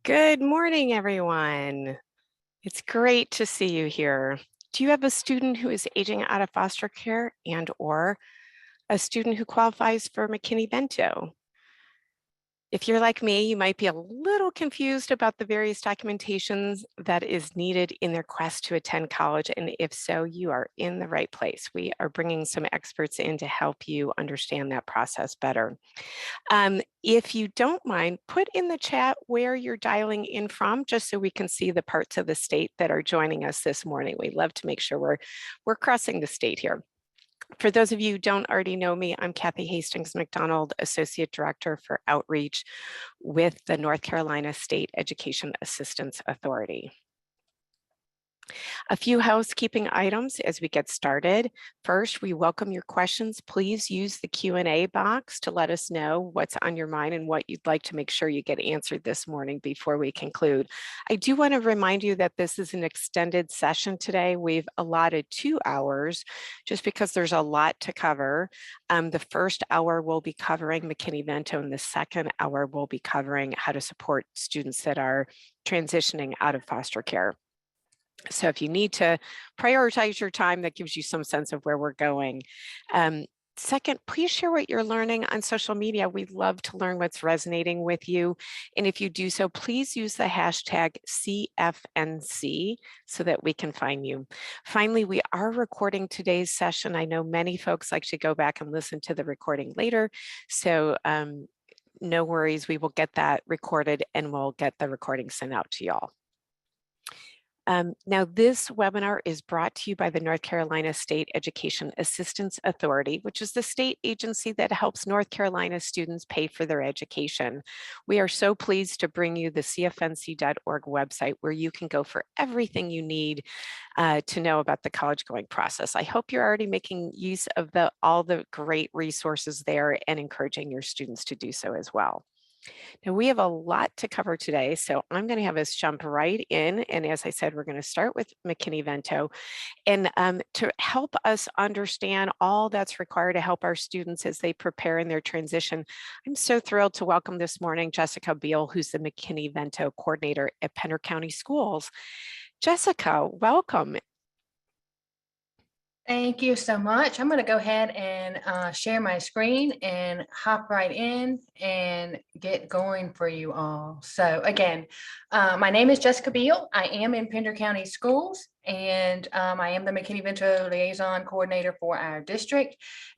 Good morning, everyone. It's great to see you here. Do you have a student who is aging out of foster care and/or a student who qualifies for McKinney Vento? If you're like me, you might be a little confused about the various documentations that is needed in their quest to attend college, and if so, you are in the right place. We are bringing some experts in to help you understand that process better. If you don't mind, put in the chat where you're dialing in from, just so we can see the parts of the state that are joining us this morning. We love to make sure we're crossing the state here. For those of you who don't already know me, I'm Kathy Hastings McDonald, Associate Director for Outreach with the North Carolina State Education Assistance Authority. A few housekeeping items as we get started. First, we welcome your questions. Please use the Q&A box to let us know what's on your mind and what you'd like to make sure you get answered this morning before we conclude. I do want to remind you that this is an extended session today. We've allotted 2 hours just because there's a lot to cover. The first hour will be covering McKinney Vento, and the second hour will be covering how to support students that are transitioning out of foster care. So if you need to prioritize your time, that gives you some sense of where we're going. Second, please share what you're learning on social media. We'd love to learn what's resonating with you. And if you do so, please use the hashtag CFNC so that we can find you. Finally, we are recording today's session. I know many folks like to go back and listen to the recording later. So no worries, we will get that recorded and we'll get the recording sent out to y'all. Now, this webinar is brought to you by the North Carolina State Education Assistance Authority, which is the state agency that helps North Carolina students pay for their education. We are so pleased to bring you the CFNC.org website where you can go for everything you need to know about the college going process. I hope you're already making use of all the great resources there and encouraging your students to do so as well. Now, we have a lot to cover today, so I'm going to have us jump right in. And as I said, we're going to start with McKinney Vento. And to help us understand all that's required to help our students as they prepare in their transition, I'm so thrilled to welcome this morning Jessica Beal, who's the McKinney Vento coordinator at Pender County Schools. Jessica, welcome. Thank you so much. I'm going to go ahead and share my screen and hop right in and get going for you all. So again, my name is Jessica Beal. I am in Pender County Schools, and I am the McKinney Vento Liaison Coordinator for our district.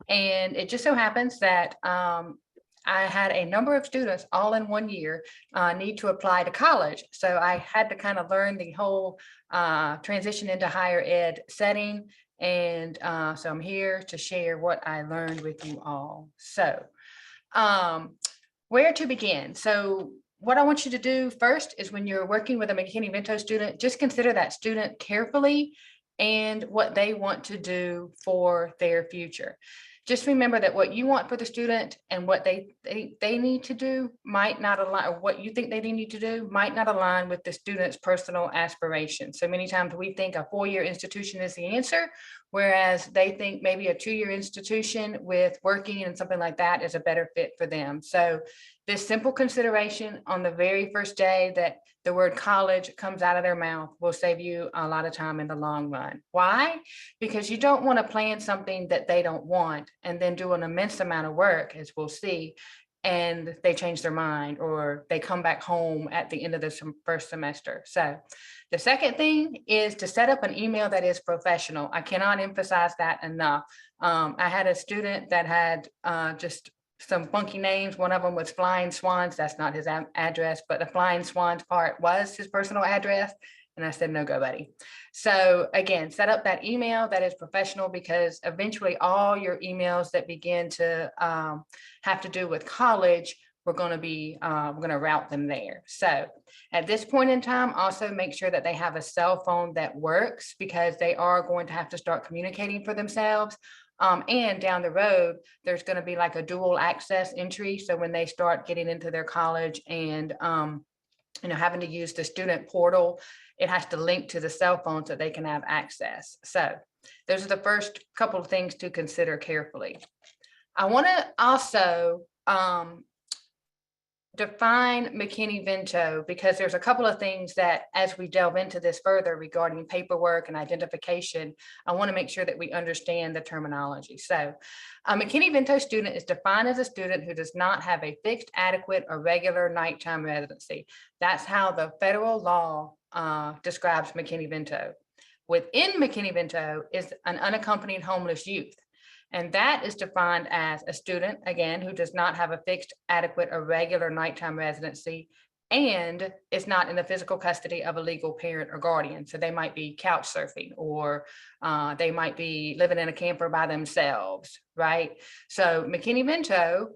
And it just so happens that I had a number of students all in one year need to apply to college. So I had to kind of learn the whole transition into higher ed setting. And so I'm here to share what I learned with you all. So where to begin? So what I want you to do first is when you're working with a McKinney Vento student, just consider that student carefully and what they want to do for their future. Just remember that what you want for the student and what they need to do might not align, or what you think they need to do might not align with the student's personal aspirations. So many times we think a 4-year institution is the answer, whereas they think maybe a 2-year institution with working and something like that is a better fit for them. So this simple consideration on the very first day that the word college comes out of their mouth will save you a lot of time in the long run. Why? Because you don't want to plan something that they don't want and then do an immense amount of work, as we'll see, and they change their mind or they come back home at the end of the first semester. So the second thing is to set up an email that is professional. I cannot emphasize that enough. I had a student that had just some funky names. One of them was Flying Swans. That's not his address, but the Flying Swans part was his personal address. And I said, no go, buddy. So again, set up that email that is professional, because eventually all your emails that begin to have to do with college, we're going to route them there. So at this point in time, also make sure that they have a cell phone that works, because they are going to have to start communicating for themselves. And down the road, there's going to be like a dual access entry. So when they start getting into their college and having to use the student portal, it has to link to the cell phone so they can have access. So those are the first couple of things to consider carefully. I want to also define McKinney-Vento, because there's a couple of things that as we delve into this further regarding paperwork and identification, I want to make sure that we understand the terminology. So a McKinney-Vento student is defined as a student who does not have a fixed, adequate, or regular nighttime residency. That's how the federal law describes McKinney-Vento. Within McKinney-Vento is an unaccompanied homeless youth. And that is defined as a student, again, who does not have a fixed, adequate, or regular nighttime residency and is not in the physical custody of a legal parent or guardian. So they might be couch surfing, or they might be living in a camper by themselves, right? So McKinney-Vento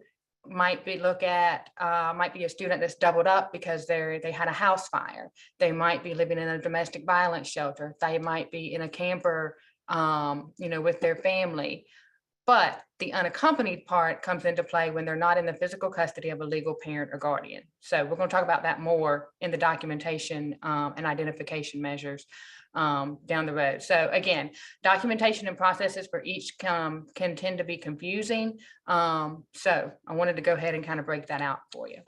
might be might be a student that's doubled up because they had a house fire. They might be living in a domestic violence shelter. They might be in a camper, with their family. But the unaccompanied part comes into play when they're not in the physical custody of a legal parent or guardian. So we're going to talk about that more in the documentation and identification measures down the road. So again, documentation and processes for each can tend to be confusing. So I wanted to go ahead and kind of break that out for you.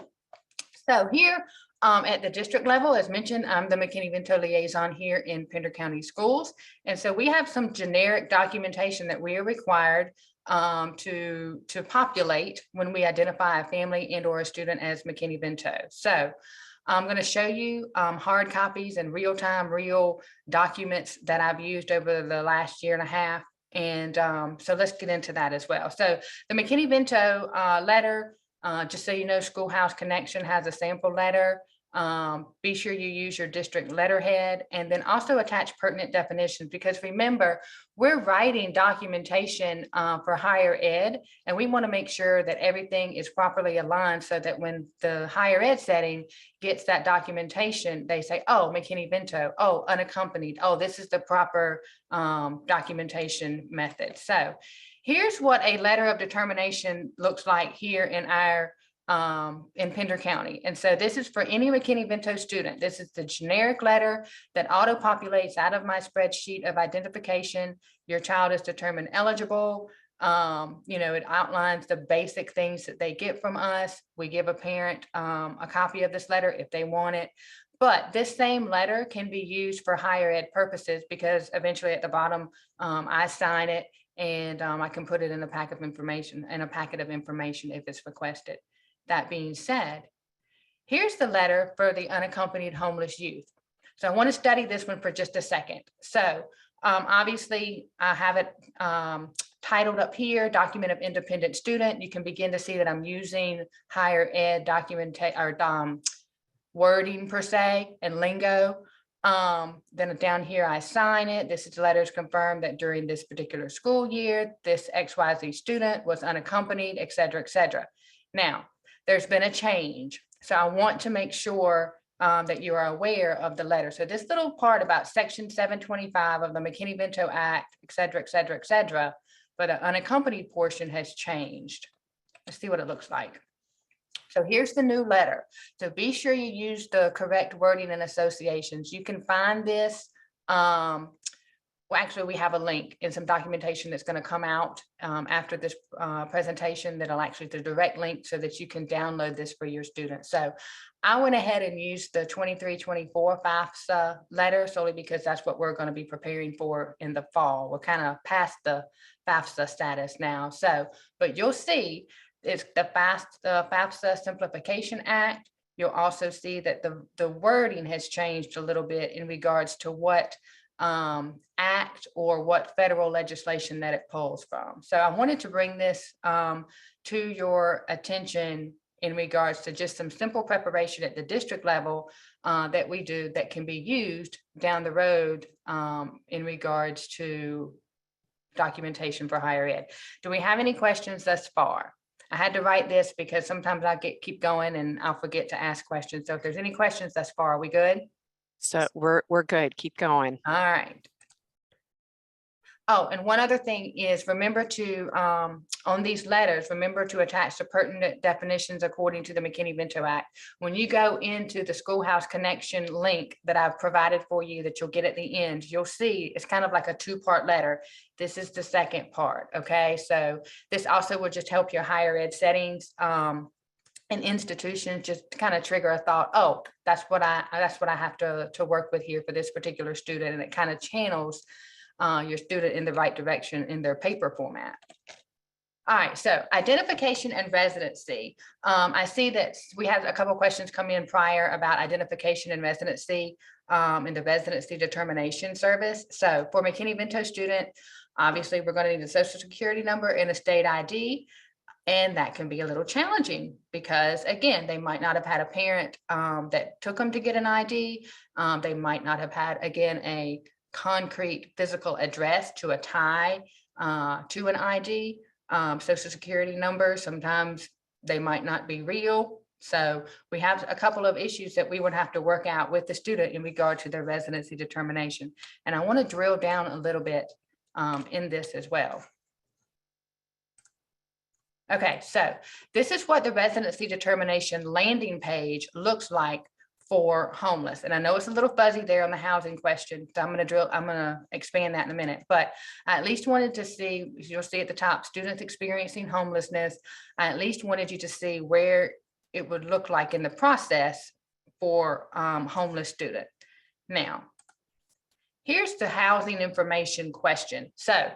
So here at the district level, as mentioned, I'm the McKinney-Vento liaison here in Pender County Schools. And so we have some generic documentation that we are required to populate when we identify a family and or a student as McKinney-Vento. So I'm going to show you hard copies and real documents that I've used over the last year and a half. And so let's get into that as well. So the McKinney-Vento letter, just so you know, Schoolhouse Connection has a sample letter. Be sure you use your district letterhead, and then also attach pertinent definitions, because remember, we're writing documentation for higher ed, and we want to make sure that everything is properly aligned so that when the higher ed setting gets that documentation, they say, oh, McKinney-Vento, oh, unaccompanied, oh, this is the proper documentation method. So here's what a letter of determination looks like here in our in Pender County. And so this is for any McKinney-Vento student. This is the generic letter that auto-populates out of my spreadsheet of identification. Your child is determined eligible. It outlines the basic things that they get from us. We give a parent a copy of this letter if they want it. But this same letter can be used for higher ed purposes, because eventually at the bottom, I sign it, and I can put it in a packet of information if it's requested. That being said, here's the letter for the unaccompanied homeless youth. So I want to study this one for just a second. So obviously I have it titled up here, Document of Independent Student. You can begin to see that I'm using higher ed wording per se and lingo. Then down here, I sign it. This is the letters confirmed that during this particular school year, this XYZ student was unaccompanied, et cetera, et cetera. Now, there's been a change. So I want to make sure that you are aware of the letter. So this little part about section 725 of the McKinney-Vento Act, et cetera, et cetera, et cetera, but the unaccompanied portion has changed. Let's see what it looks like. So here's the new letter. So be sure you use the correct wording and associations. You can find this. Actually, we have a link in some documentation that's going to come out after this presentation that'll actually the direct link so that you can download this for your students. So I went ahead and used the 23-24 FAFSA letter solely because that's what we're going to be preparing for in the fall. We're kind of past the FAFSA status now. So, but you'll see it's the FAFSA Simplification Act. You'll also see that the wording has changed a little bit in regards to what act or what federal legislation that it pulls from. So I wanted to bring this to your attention in regards to just some simple preparation at the district level that we do that can be used down the road in regards to documentation for higher ed. Do we have any questions thus far? I had to write this because sometimes I keep going and I'll forget to ask questions. So if there's any questions thus far, are we good? So we're good. Keep going. All right. Oh, and one other thing is remember to, on these letters, remember to attach the pertinent definitions according to the McKinney-Vento Act. When you go into the Schoolhouse Connection link that I've provided for you that you'll get at the end, you'll see it's kind of like a two-part letter. This is the second part, okay? So this also will just help your higher ed settings and institutions just kind of trigger a thought, oh, that's what I have to work with here for this particular student. And it kind of channels your student in the right direction in their paper format. All right, so identification and residency. I see that we had a couple questions come in prior about identification and residency in the residency determination service. So for McKinney Vento student, obviously we're going to need a social security number and a state ID. And that can be a little challenging because, again, they might not have had a parent that took them to get an ID. They might not have had, again, a concrete physical address to a tie to an ID. Social security number, sometimes they might not be real. So we have a couple of issues that we would have to work out with the student in regard to their residency determination. And I want to drill down a little bit in this as well. Okay, so this is what the residency determination landing page looks like for homeless. And I know it's a little fuzzy there on the housing question, so I'm going to expand that in a minute, but I at least wanted to see, you'll see at the top, students experiencing homelessness. I at least wanted you to see where it would look like in the process for homeless student. Now, here's the housing information question. So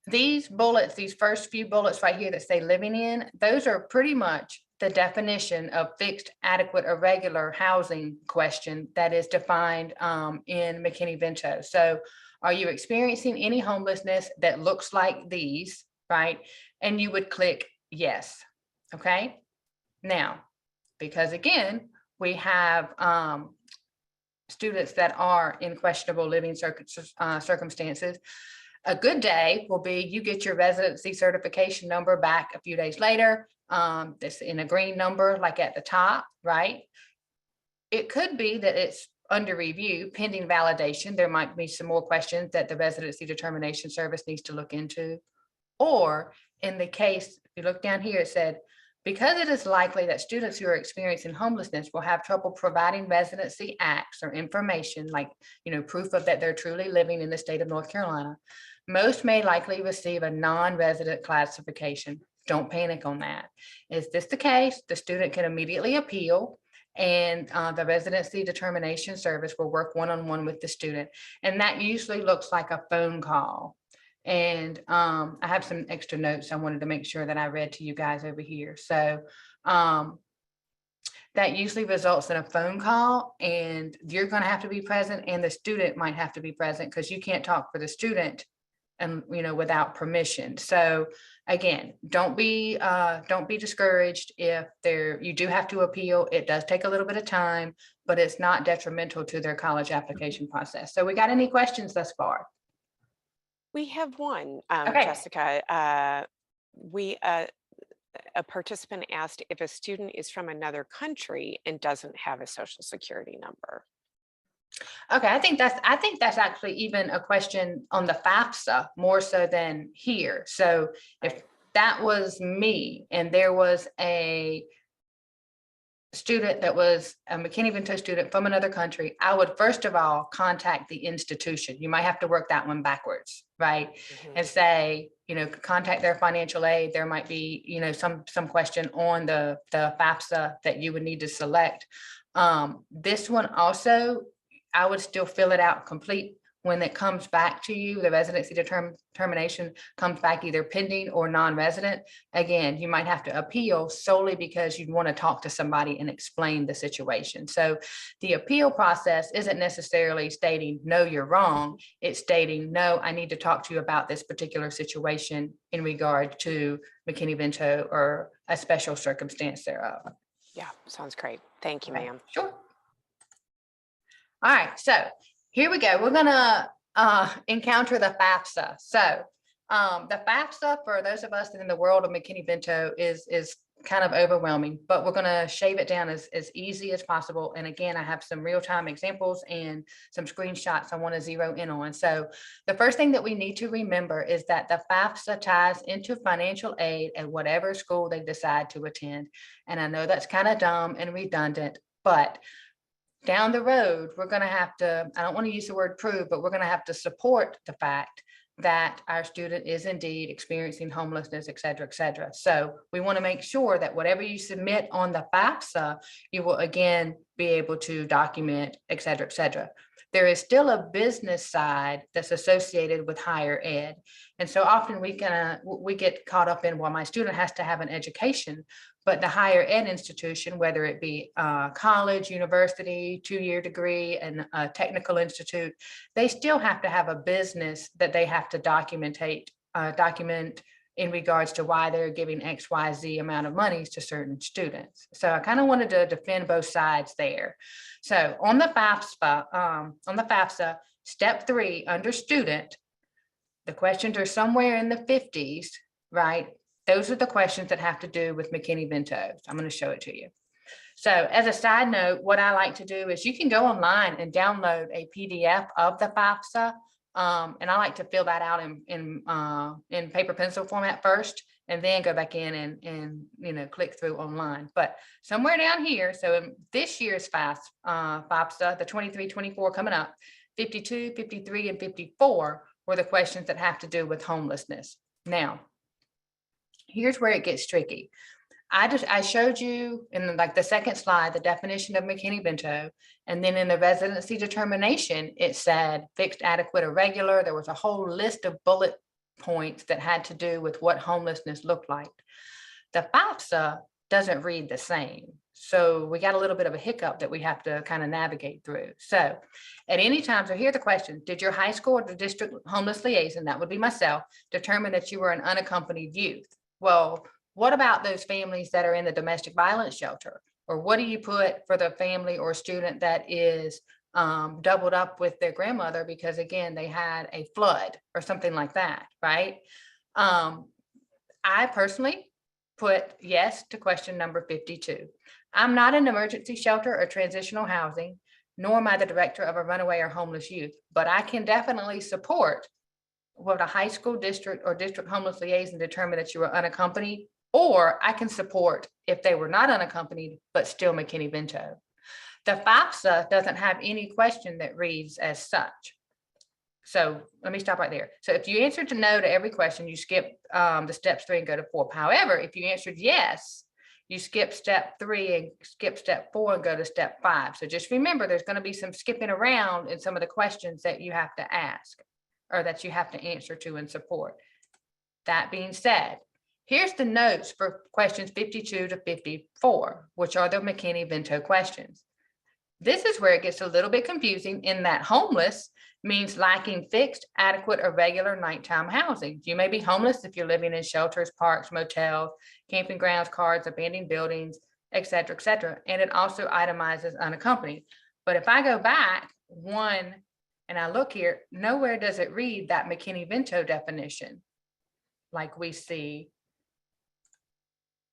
these bullets, these first few bullets right here that say living in, those are pretty much the definition of fixed, adequate, or regular housing question that is defined in McKinney Vento. So are you experiencing any homelessness that looks like these, right? And you would click yes, okay? Now, because again, we have students that are in questionable living circumstances. A good day will be you get your residency certification number back a few days later. This in a green number, like at the top, right? It could be that it's under review, pending validation. There might be some more questions that the residency determination service needs to look into. Or in the case, if you look down here, it said, because it is likely that students who are experiencing homelessness will have trouble providing residency acts or information like, proof of that they're truly living in the state of North Carolina, most may likely receive a non-resident classification. Don't panic on that. Is this the case? The student can immediately appeal, and the residency determination service will work one-on-one with the student. And that usually looks like a phone call. And I have some extra notes I wanted to make sure that I read to you guys over here. So that usually results in a phone call, and you're going to have to be present, and the student might have to be present because you can't talk for the student and without permission. So again, don't be discouraged if you do have to appeal. It does take a little bit of time, but it's not detrimental to their college application process. So we got any questions thus far? We have one, Okay. Jessica. A participant asked if a student is from another country and doesn't have a social security number. Okay, I think that's actually even a question on the FAFSA more so than here. So if that was me and there was a student that was a McKinney Vento student from another country, I would first of all contact the institution. You might have to work that one backwards, right? Mm-hmm. And say, contact their financial aid. There might be, some question on the FAFSA that you would need to select. This one also, I would still fill it out complete when it comes back to you. The residency determination comes back either pending or non-resident. Again, you might have to appeal solely because you'd want to talk to somebody and explain the situation. So the appeal process isn't necessarily stating, no, you're wrong. It's stating, no, I need to talk to you about this particular situation in regard to McKinney Vento or a special circumstance thereof. Yeah, sounds great. Thank you, ma'am. Sure. All right, so here we go. We're gonna encounter the FAFSA. So the FAFSA, for those of us in the world of McKinney Vento, is kind of overwhelming, but we're gonna shave it down as easy as possible. And again, I have some real-time examples and some screenshots I want to zero in on. So the first thing that we need to remember is that the FAFSA ties into financial aid at whatever school they decide to attend. And I know that's kind of dumb and redundant, but down the road, we're going to have to, I don't want to use the word prove, but we're going to have to support the fact that our student is indeed experiencing homelessness, et cetera, et cetera. So we want to make sure that whatever you submit on the FAFSA, you will again be able to document, et cetera, et cetera. There is still a business side that's associated with higher ed. And so often we get caught up in, well, my student has to have an education, but the higher ed institution, whether it be college, university, 2-year degree, and a technical institute, they still have to have a business that they have to document in regards to why they're giving X, Y, Z amount of money to certain students. So I kind of wanted to defend both sides there. So on the FAFSA, step 3 under student, the questions are somewhere in the 50s, right? Those are the questions that have to do with McKinney Vento. I'm going to show it to you. So as a side note, what I like to do is you can go online and download a PDF of the FAFSA. And I like to fill that out in paper pencil format first, and then go back in and click through online. But somewhere down here, so in this year's FAFSA, the 23-24 coming up, 52, 53, and 54 were the questions that have to do with homelessness. Now, here's where it gets tricky. I showed you in like the second slide, the definition of McKinney Vento, and then in the residency determination, it said fixed, adequate, or regular. There was a whole list of bullet points that had to do with what homelessness looked like. The FAFSA doesn't read the same. So we got a little bit of a hiccup that we have to kind of navigate through. So at any time, so here are the questions. Did your high school or the district homeless liaison, that would be myself, determine that you were an unaccompanied youth? Well, what about those families that are in the domestic violence shelter? Or what do you put for the family or student that is doubled up with their grandmother because, again, they had a flood or something like that, right? I personally put yes to question number 52. I'm not an emergency shelter or transitional housing, nor am I the director of a runaway or homeless youth, but I can definitely support what a high school district or district homeless liaison determined that you were unaccompanied, or I can support if they were not unaccompanied, but still McKinney Vento. The FAFSA doesn't have any question that reads as such. So let me stop right there. So if you answered to no to every question, you skip the steps 3 and go to 4. However, if you answered yes, you skip step 3 and skip step 4 and go to step 5. So just remember, there's going to be some skipping around in some of the questions that you have to ask or that you have to answer to and support. That being said, here's the notes for questions 52 to 54, which are the McKinney Vento questions. This is where it gets a little bit confusing in that homeless means lacking fixed, adequate, or regular nighttime housing. You may be homeless if you're living in shelters, parks, motels, camping grounds, cars, abandoned buildings, et cetera, and it also itemizes unaccompanied. But if I go back one and I look here, nowhere does it read that McKinney Vento definition like we see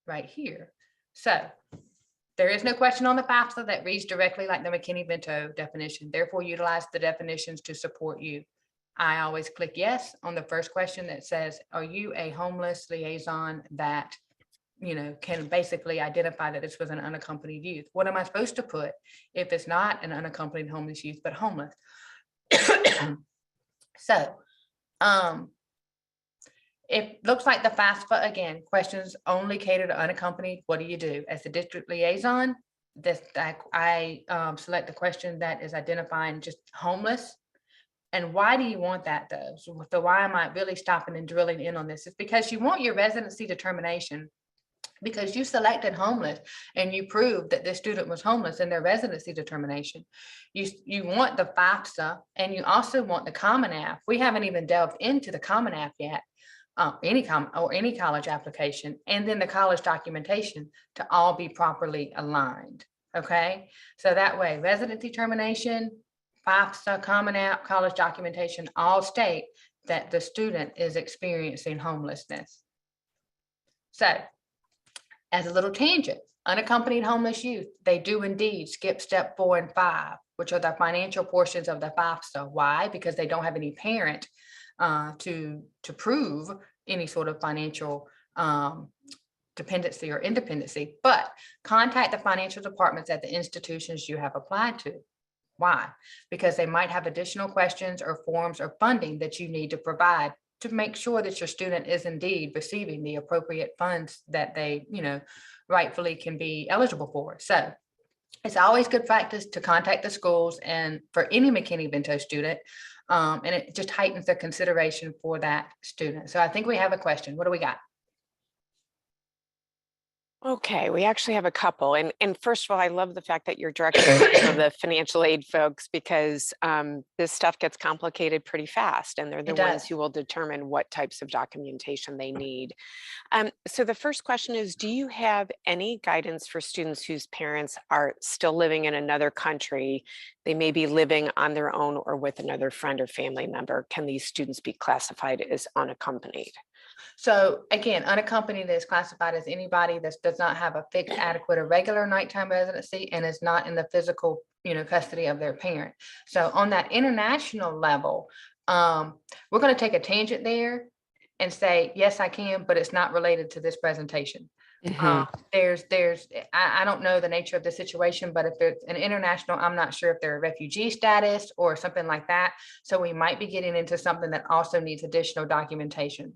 right here. So there is no question on the FAFSA that reads directly like the McKinney Vento definition. Therefore, utilize the definitions to support you. I always click yes on the first question that says, are you a homeless liaison that, can basically identify that this was an unaccompanied youth? What am I supposed to put if it's not an unaccompanied homeless youth, but homeless? So, it looks like the FAFSA, again, questions only cater to unaccompanied. What do you do? As the district liaison, I select the question that is identifying just homeless. And why do you want that though? So why am I really stopping and drilling in on this? It's because you want your residency determination because you selected homeless and you proved that this student was homeless in their residency determination. You want the FAFSA and you also want the Common App. We haven't even delved into the Common App yet. Any college application, and then the college documentation to all be properly aligned. Okay, so that way residency determination, FAFSA, Common App, college documentation all state that the student is experiencing homelessness. So as a little tangent, unaccompanied homeless youth, they do indeed skip step 4 and 5, which are the financial portions of the FAFSA. Why? Because they don't have any parent to prove any sort of financial dependency or independency, but contact the financial departments at the institutions you have applied to. Why? Because they might have additional questions or forms or funding that you need to provide to make sure that your student is indeed receiving the appropriate funds that they, rightfully can be eligible for. So it's always good practice to contact the schools and for any McKinney Vento student. And it just heightens the consideration for that student. So I think we have a question. What do we got? Okay, we actually have a couple. And first of all, I love the fact that you're directing to the financial aid folks because this stuff gets complicated pretty fast, and they're the It ones does. who will determine what types of documentation they need. So the first question is, do you have any guidance for students whose parents are still living in another country? They may be living on their own or with another friend or family member. Can these students be classified as unaccompanied? So again, unaccompanied is classified as anybody that does not have a fixed, adequate, or regular nighttime residency and is not in the physical, custody of their parent. So on that international level, we're going to take a tangent there and say, yes, I can, but it's not related to this presentation. Mhm. I don't know the nature of the situation, but if it's an international, I'm not sure if they're a refugee status or something like that. So we might be getting into something that also needs additional documentation,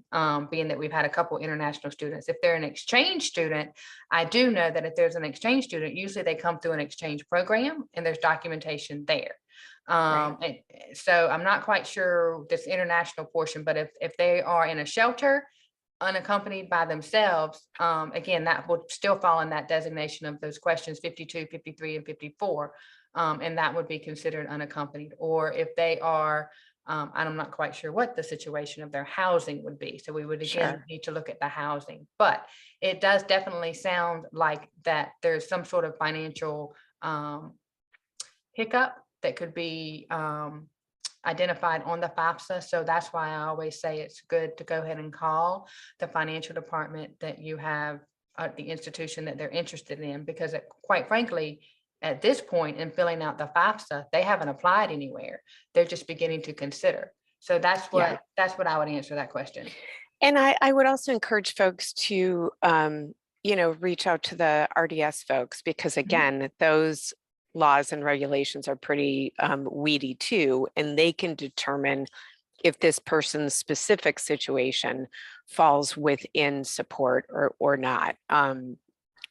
being that we've had a couple international students. If they're an exchange student, I do know that if there's an exchange student, usually they come through an exchange program and there's documentation there. Right. And so I'm not quite sure this international portion, but if they are in a shelter, unaccompanied by themselves, again, that would still fall in that designation of those questions 52, 53, and 54. And that would be considered unaccompanied. Or if they are, I'm not quite sure what the situation of their housing would be. So we would again Sure. need to look at the housing. But it does definitely sound like that there's some sort of financial hiccup that could be identified on the FAFSA. So that's why I always say it's good to go ahead and call the financial department that you have at the institution that they're interested in, because quite frankly, at this point in filling out the FAFSA, they haven't applied anywhere. They're just beginning to consider. So Yeah. that's what I would answer that question. And I would also encourage folks to, reach out to the RDS folks because Mhm. again, those laws and regulations are pretty weedy too, and they can determine if this person's specific situation falls within support or not.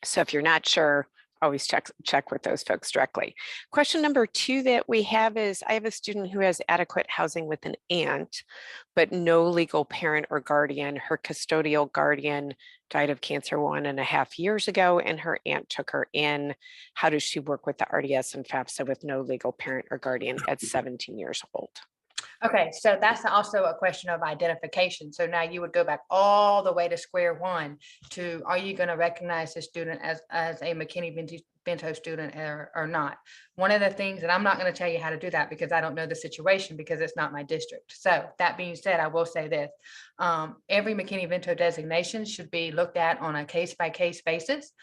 So if you're not sure, always check with those folks directly. Question number 2 that we have is, I have a student who has adequate housing with an aunt, but no legal parent or guardian. Her custodial guardian died of cancer 1.5 years ago, and her aunt took her in. How does she work with the RDS and FAFSA with no legal parent or guardian at 17 years old? Okay, so that's also a question of identification. So now you would go back all the way to square one to, are you going to recognize this student as a McKinney Vento student or not? One of the things, and I'm not going to tell you how to do that because I don't know the situation because it's not my district. So that being said, I will say this. Every McKinney Vento designation should be looked at on a case-by-case basis.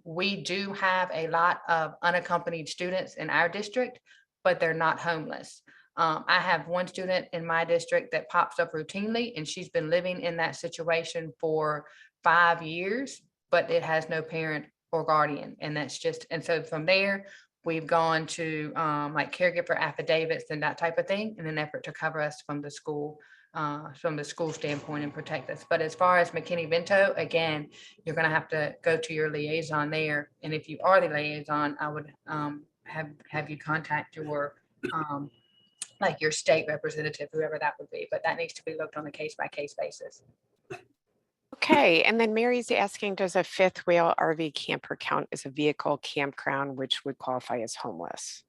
We do have a lot of unaccompanied students in our district, but they're not homeless. I have one student in my district that pops up routinely, and she's been living in that situation for 5 years, but it has no parent or guardian. And that's just, and so from there, we've gone to like caregiver affidavits and that type of thing in an effort to cover us from the school standpoint and protect us. But as far as McKinney Vento, again, you're going to have to go to your liaison there. And if you are the liaison, I would have you contact your like your state representative, whoever that would be, but that needs to be looked on a case by case basis. Okay, and then Mary's asking, does a fifth wheel RV camper count as a vehicle campground, which would qualify as homeless?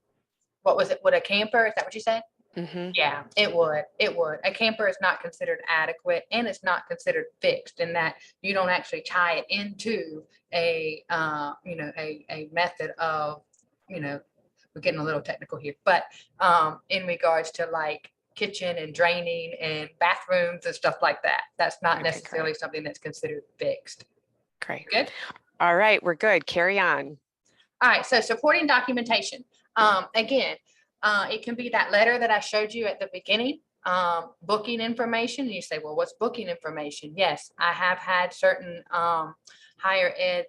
What was it? Would a camper? Is that what you said? Hmm. Yeah, it would. It would. A camper is not considered adequate and it's not considered fixed in that you don't actually tie it into a method of, we're getting a little technical here, but in regards to like kitchen and draining and bathrooms and stuff like that, that's not Okay, necessarily great. something that's considered fixed. Great. Good. All right, we're good. Carry on. All right, so supporting documentation. Again, it can be that letter that I showed you at the beginning, booking information. And you say, well, what's booking information? Yes, I have had certain higher ed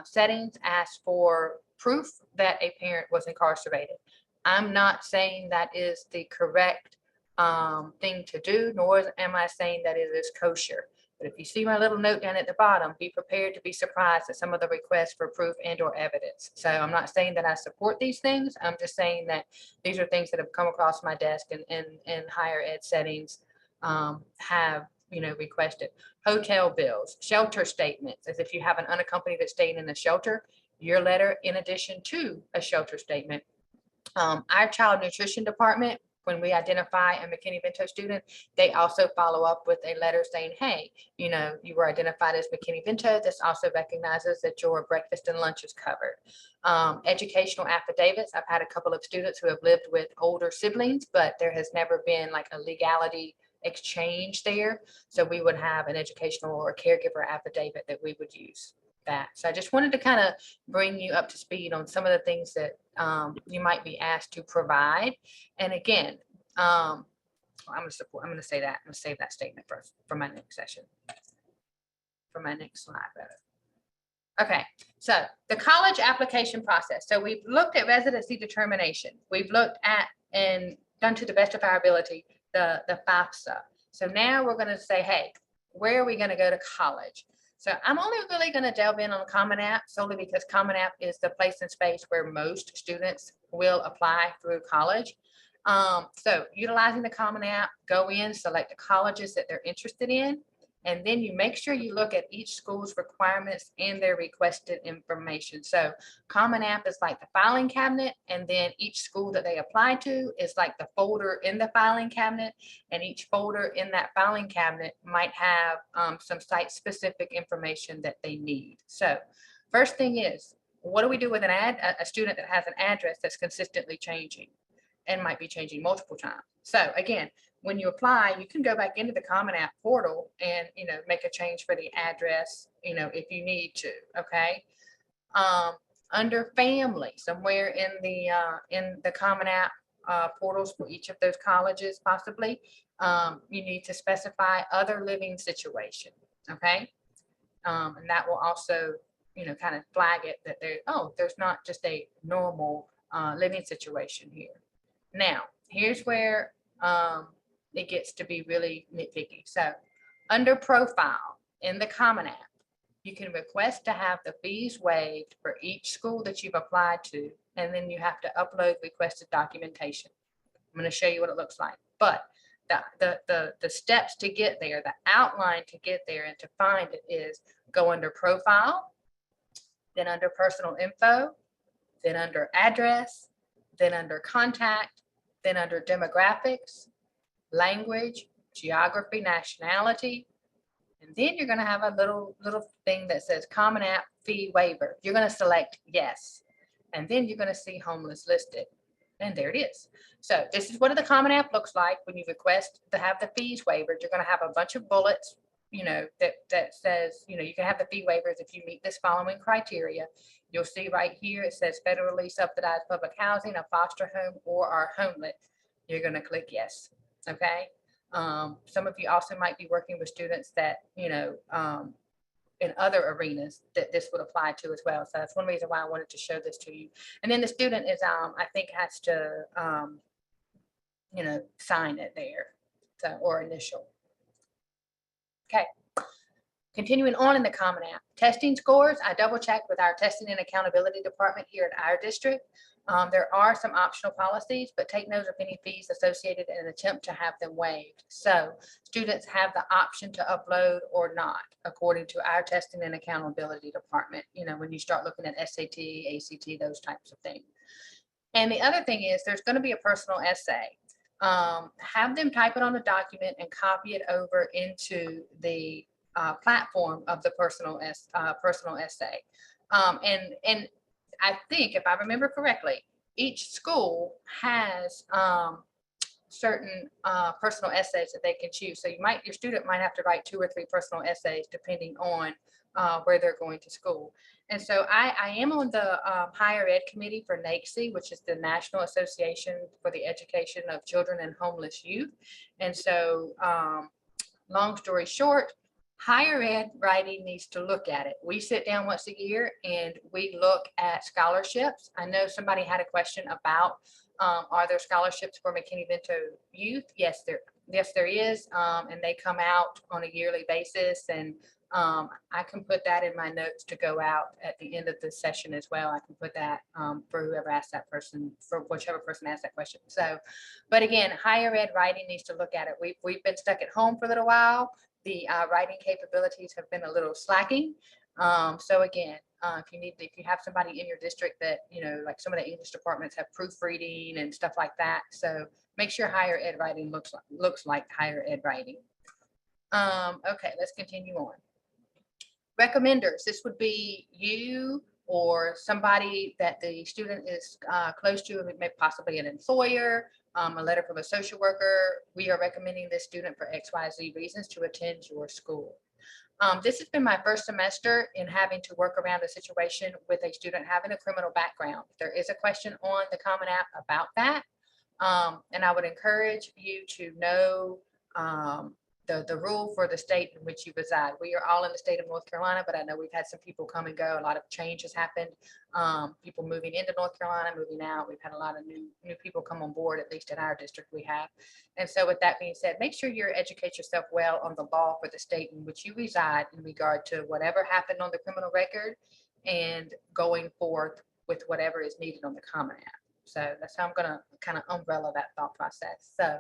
settings ask for proof that a parent was incarcerated. I'm not saying that is the correct thing to do, nor am I saying that it is kosher. But if you see my little note down at the bottom, be prepared to be surprised at some of the requests for proof and or evidence. So I'm not saying that I support these things. I'm just saying that these are things that have come across my desk in higher ed settings, have, requested. Hotel bills, shelter statements, as if you have an unaccompanied that's staying in the shelter, your letter in addition to a shelter statement. Our child nutrition department, when we identify a McKinney Vento student, they also follow up with a letter saying, hey, you were identified as McKinney Vento. This also recognizes that your breakfast and lunch is covered. Educational affidavits. I've had a couple of students who have lived with older siblings, but there has never been like a legality exchange there. So we would have an educational or caregiver affidavit that we would use. That. So I just wanted to kind of bring you up to speed on some of the things that you might be asked to provide. And again, I'm going to say that. I'm going to save that statement for my next session, for my next slide. Okay, so the college application process. So we've looked at residency determination. We've looked at and done to the best of our ability the FAFSA. So now we're going to say, hey, where are we going to go to college? So I'm only really going to delve in on Common App solely because Common App is the place and space where most students will apply through college. So utilizing the Common App, go in, select the colleges that they're interested in, and then you make sure you look at each school's requirements and their requested information. So Common App is like the filing cabinet, and then each school that they apply to is like the folder in the filing cabinet, and each folder in that filing cabinet might have some site-specific information that they need. So first thing is, what do we do with a student that has an address that's consistently changing and might be changing multiple times? So again, when you apply, you can go back into the Common App portal and, make a change for the address, if you need to, okay? Under family, somewhere in the Common App portals for each of those colleges, possibly, you need to specify other living situation, okay? And that will also, kind of flag it that there's not just a normal living situation here. Now, here's where it gets to be really nitpicky. So under profile in the Common App, you can request to have the fees waived for each school that you've applied to, and then you have to upload requested documentation. I'm going to show you what it looks like. But the steps to get there, the outline to get there and to find it is go under profile, then under personal info, then under address, then under contact, then under demographics, language, geography, nationality, and then you're going to have a little thing that says Common App fee waiver. You're going to select yes, and then you're going to see homeless listed, and there it is. So this is what the Common App looks like when you request to have the fees waived. You're going to have a bunch of bullets, that says, you can have the fee waivers if you meet this following criteria. You'll see right here it says federally subsidized public housing, a foster home, or are homeless. You're going to click yes. Okay. Some of you also might be working with students that, in other arenas that this would apply to as well. So that's one reason why I wanted to show this to you. And then the student is, I think has to, sign it there. So, or initial. Okay. Continuing on in the Common App, testing scores. I double checked with our testing and accountability department here at our district. There are some optional policies, but take note of any fees associated in an attempt to have them waived. So students have the option to upload or not, according to our testing and accountability department, when you start looking at SAT, ACT, those types of things. And the other thing is there's going to be a personal essay. Have them type it on a document and copy it over into the platform of the personal essay. And I think, if I remember correctly, each school has certain personal essays that they can choose. So your student might have to write 2 or 3 personal essays depending on where they're going to school. And so I am on the higher ed committee for NAECC, which is the National Association for the Education of Children and Homeless Youth. And so long story short, higher ed writing needs to look at it. We sit down once a year and we look at scholarships. I know somebody had a question about Are there scholarships for McKinney Vento youth? Yes, there is. And they come out on a yearly basis, and I can put that in my notes to go out at the end of the session as well. I can put that for whoever asked that person, for whichever person asked that question. So, but again, higher ed writing needs to look at it. We've been stuck at home for a little while. The writing capabilities have been a little slacking. So again, if you have somebody in your district that, like some of the English departments have proofreading and stuff like that. So make sure higher ed writing looks like higher ed writing. Okay, let's continue on. Recommenders, this would be you or somebody that the student is close to, maybe possibly an employer, a letter from a social worker. We are recommending this student for XYZ reasons to attend your school. This has been my first semester in having to work around a situation with a student having a criminal background. There is a question on the Common App about that. And I would encourage you to know the rule for the state in which you reside. We are all in the state of North Carolina, but I know we've had some people come and go. A lot of change has happened. People moving into North Carolina, moving out. We've had a lot of new people come on board, at least in our district we have. And so with that being said, make sure you educate yourself well on the law for the state in which you reside in regard to whatever happened on the criminal record and going forth with whatever is needed on the Common App. So that's how I'm going to kind of umbrella that thought process. So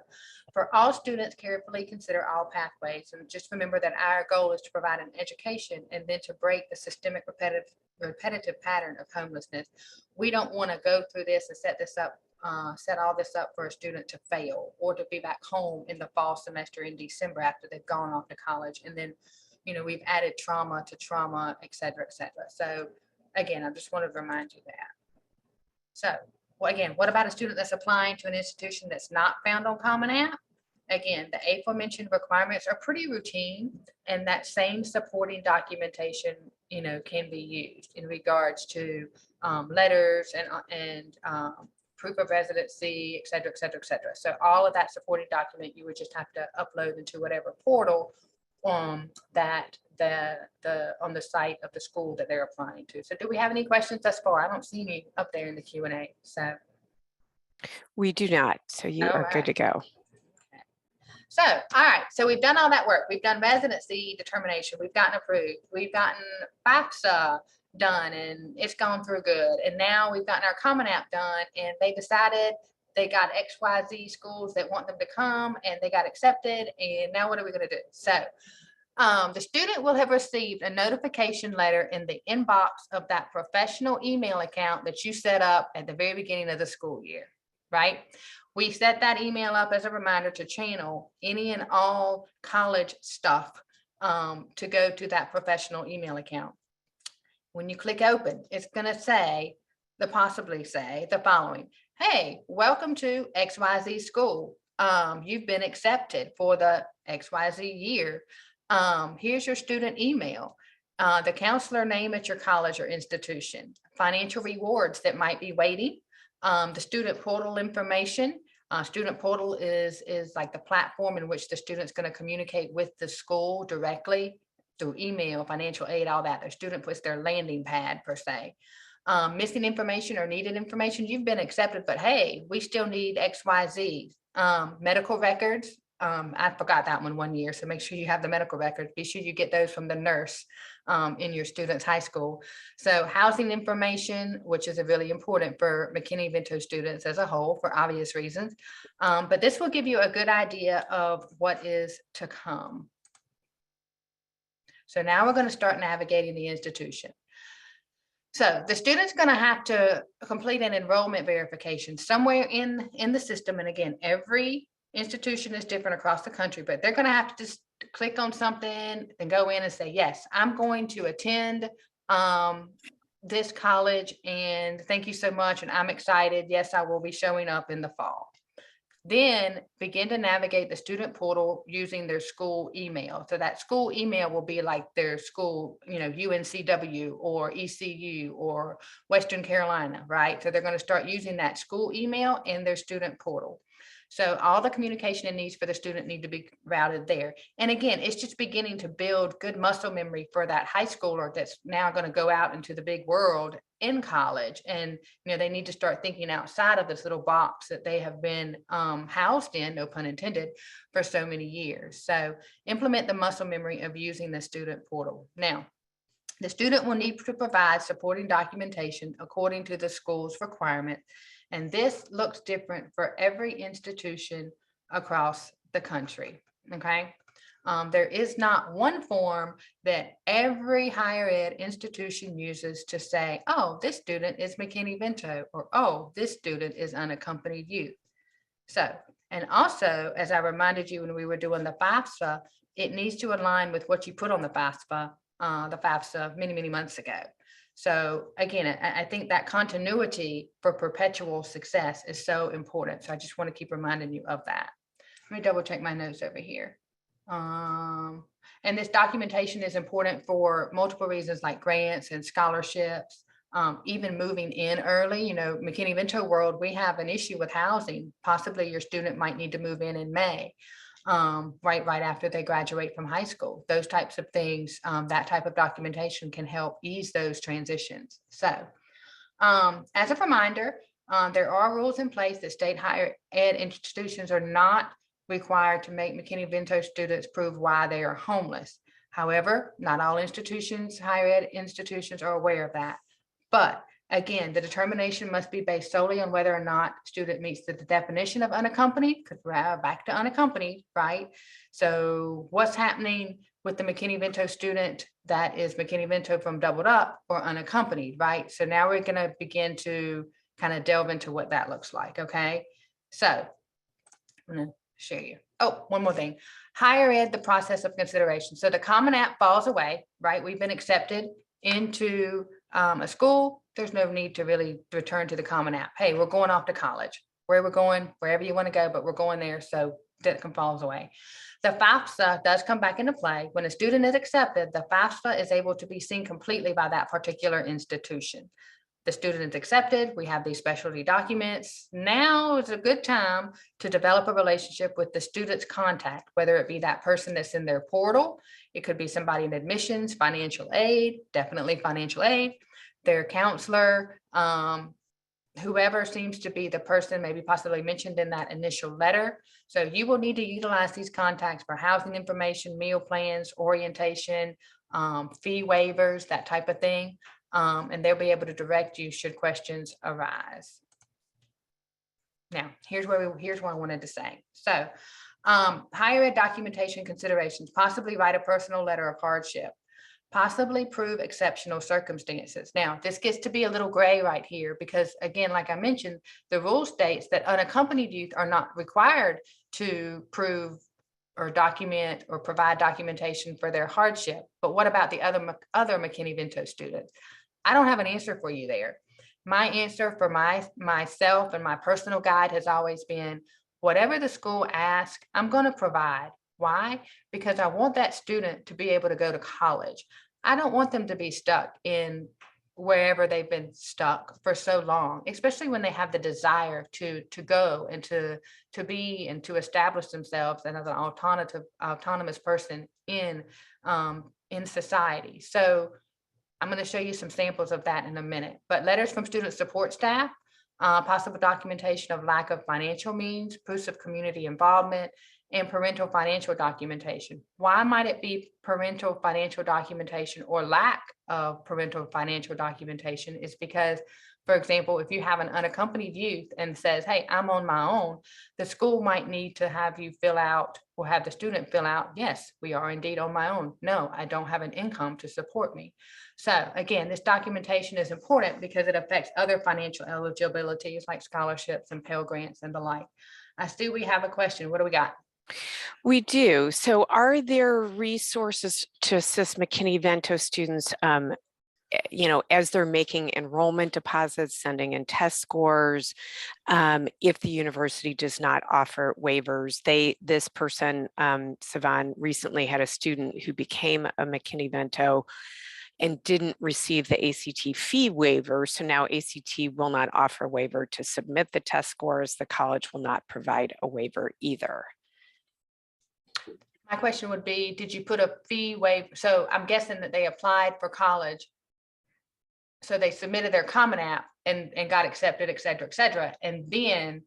for all students, carefully consider all pathways. And just remember that our goal is to provide an education and then to break the systemic repetitive pattern of homelessness. We don't want to go through this and set all this up for a student to fail or to be back home in the fall semester in December after they've gone off to college. And then, we've added trauma to trauma, et cetera, et cetera. So again, I just wanted to remind you that. So well, again, what about a student that's applying to an institution that's not found on Common App? Again, the aforementioned requirements are pretty routine, and that same supporting documentation, can be used in regards to letters and proof of residency, et cetera, et cetera, et cetera. So all of that supporting document, you would just have to upload into whatever portal that on the site of the school that they're applying to. So do we have any questions thus far? I don't see any up there in the Q&A. So we do not. So you are good to go. Okay. So, all right. So we've done all that work. We've done residency determination. We've gotten approved. We've gotten FAFSA done and it's gone through good. And now we've gotten our Common App done and they decided they got XYZ schools that want them to come and they got accepted. And now what are we going to do? So the student will have received a notification letter in the inbox of that professional email account that you set up at the very beginning of the school year, right? We set that email up as a reminder to channel any and all college stuff to go to that professional email account. When you click open, it's going to possibly say the following. Hey, welcome to XYZ school. You've been accepted for the XYZ year. Here's your student email, the counselor name at your college or institution, financial rewards that might be waiting, the student portal information. Student portal is like the platform in which the student's going to communicate with the school directly through email, financial aid, all that. The student puts their landing pad per se. Missing information or needed information, you've been accepted, but hey, we still need XYZ. Medical records. I forgot that one year. So make sure you have the medical records. Be sure you get those from the nurse in your student's high school. So housing information, which is really important for McKinney Vento students as a whole for obvious reasons. But this will give you a good idea of what is to come. So now we're going to start navigating the institution. So the student's going to have to complete an enrollment verification somewhere in the system. And again, every institution is different across the country, but they're going to have to just click on something and go in and say, yes, I'm going to attend this college and thank you so much. And I'm excited. Yes, I will be showing up in the fall. Then begin to navigate the student portal using their school email. So that school email will be like their school, UNCW or ECU or Western Carolina, right? So they're going to start using that school email in their student portal. So all the communication and needs for the student need to be routed there. And again, it's just beginning to build good muscle memory for that high schooler that's now going to go out into the big world in college. And, they need to start thinking outside of this little box that they have been housed in, no pun intended, for so many years. So implement the muscle memory of using the student portal. Now, the student will need to provide supporting documentation according to the school's requirement. And this looks different for every institution across the country, okay? There is not one form that every higher ed institution uses to say, oh, this student is McKinney Vento, or oh, this student is unaccompanied youth. So, and also, as I reminded you when we were doing the FAFSA, it needs to align with what you put on the FAFSA many, many months ago. So again, I think that continuity for perpetual success is so important. So I just want to keep reminding you of that. Let me double check my notes over here. And this documentation is important for multiple reasons like grants and scholarships, even moving in early. McKinney Vento world, we have an issue with housing. Possibly your student might need to move in May. Right after they graduate from high school. Those types of things, that type of documentation can help ease those transitions. So as a reminder, there are rules in place that state higher ed institutions are not required to make McKinney Vento students prove why they are homeless. However, not all institutions, higher ed institutions, are aware of that. But again, the determination must be based solely on whether or not student meets the definition of unaccompanied, because we're back to unaccompanied, right? So what's happening with the McKinney Vento student that is McKinney Vento from doubled up or unaccompanied, right? So now we're going to begin to kind of delve into what that looks like, okay? So I'm going to share you. Oh, one more thing. Higher ed, the process of consideration. So the Common App falls away, right? We've been accepted into a school. There's no need to really return to the Common App. Hey, we're going off to college. Where we're going, wherever you want to go, but we're going there, so that falls away. The FAFSA does come back into play. When a student is accepted, the FAFSA is able to be seen completely by that particular institution. The student is accepted. We have these specialty documents. Now is a good time to develop a relationship with the student's contact, whether it be that person that's in their portal. It could be somebody in admissions, financial aid, definitely financial aid, their counselor, whoever seems to be the person maybe possibly mentioned in that initial letter. So you will need to utilize these contacts for housing information, meal plans, orientation, fee waivers, that type of thing. And they'll be able to direct you should questions arise. Now, here's what I wanted to say. So higher ed documentation considerations, possibly write a personal letter of hardship, possibly prove exceptional circumstances. Now, this gets to be a little gray right here because, again, like I mentioned, the rule states that unaccompanied youth are not required to prove or document or provide documentation for their hardship. But what about the other McKinney Vento students? I don't have an answer for you there. My answer for myself and my personal guide has always been, whatever the school asks, I'm going to provide. Why? Because I want that student to be able to go to college. I don't want them to be stuck in wherever they've been stuck for so long, especially when they have the desire to go and to be and to establish themselves and as an autonomous person in society. So I'm going to show you some samples of that in a minute. But letters from student support staff, possible documentation of lack of financial means, proofs of community involvement, and parental financial documentation. Why might it be parental financial documentation or lack of parental financial documentation? Is because, for example, if you have an unaccompanied youth and says, hey, I'm on my own, the school might need to have you fill out or have the student fill out, yes, we are indeed on my own. No, I don't have an income to support me. So again, this documentation is important because it affects other financial eligibilities like scholarships and Pell Grants and the like. I see we have a question. What do we got? We do. So are there resources to assist McKinney Vento students, as they're making enrollment deposits, sending in test scores, if the university does not offer waivers? This person, Savan, recently had a student who became a McKinney Vento and didn't receive the ACT fee waiver. So now ACT will not offer a waiver to submit the test scores. The college will not provide a waiver either. My question would be, did you put a fee waiver? So I'm guessing that they applied for college. So they submitted their Common App and got accepted, et cetera, and then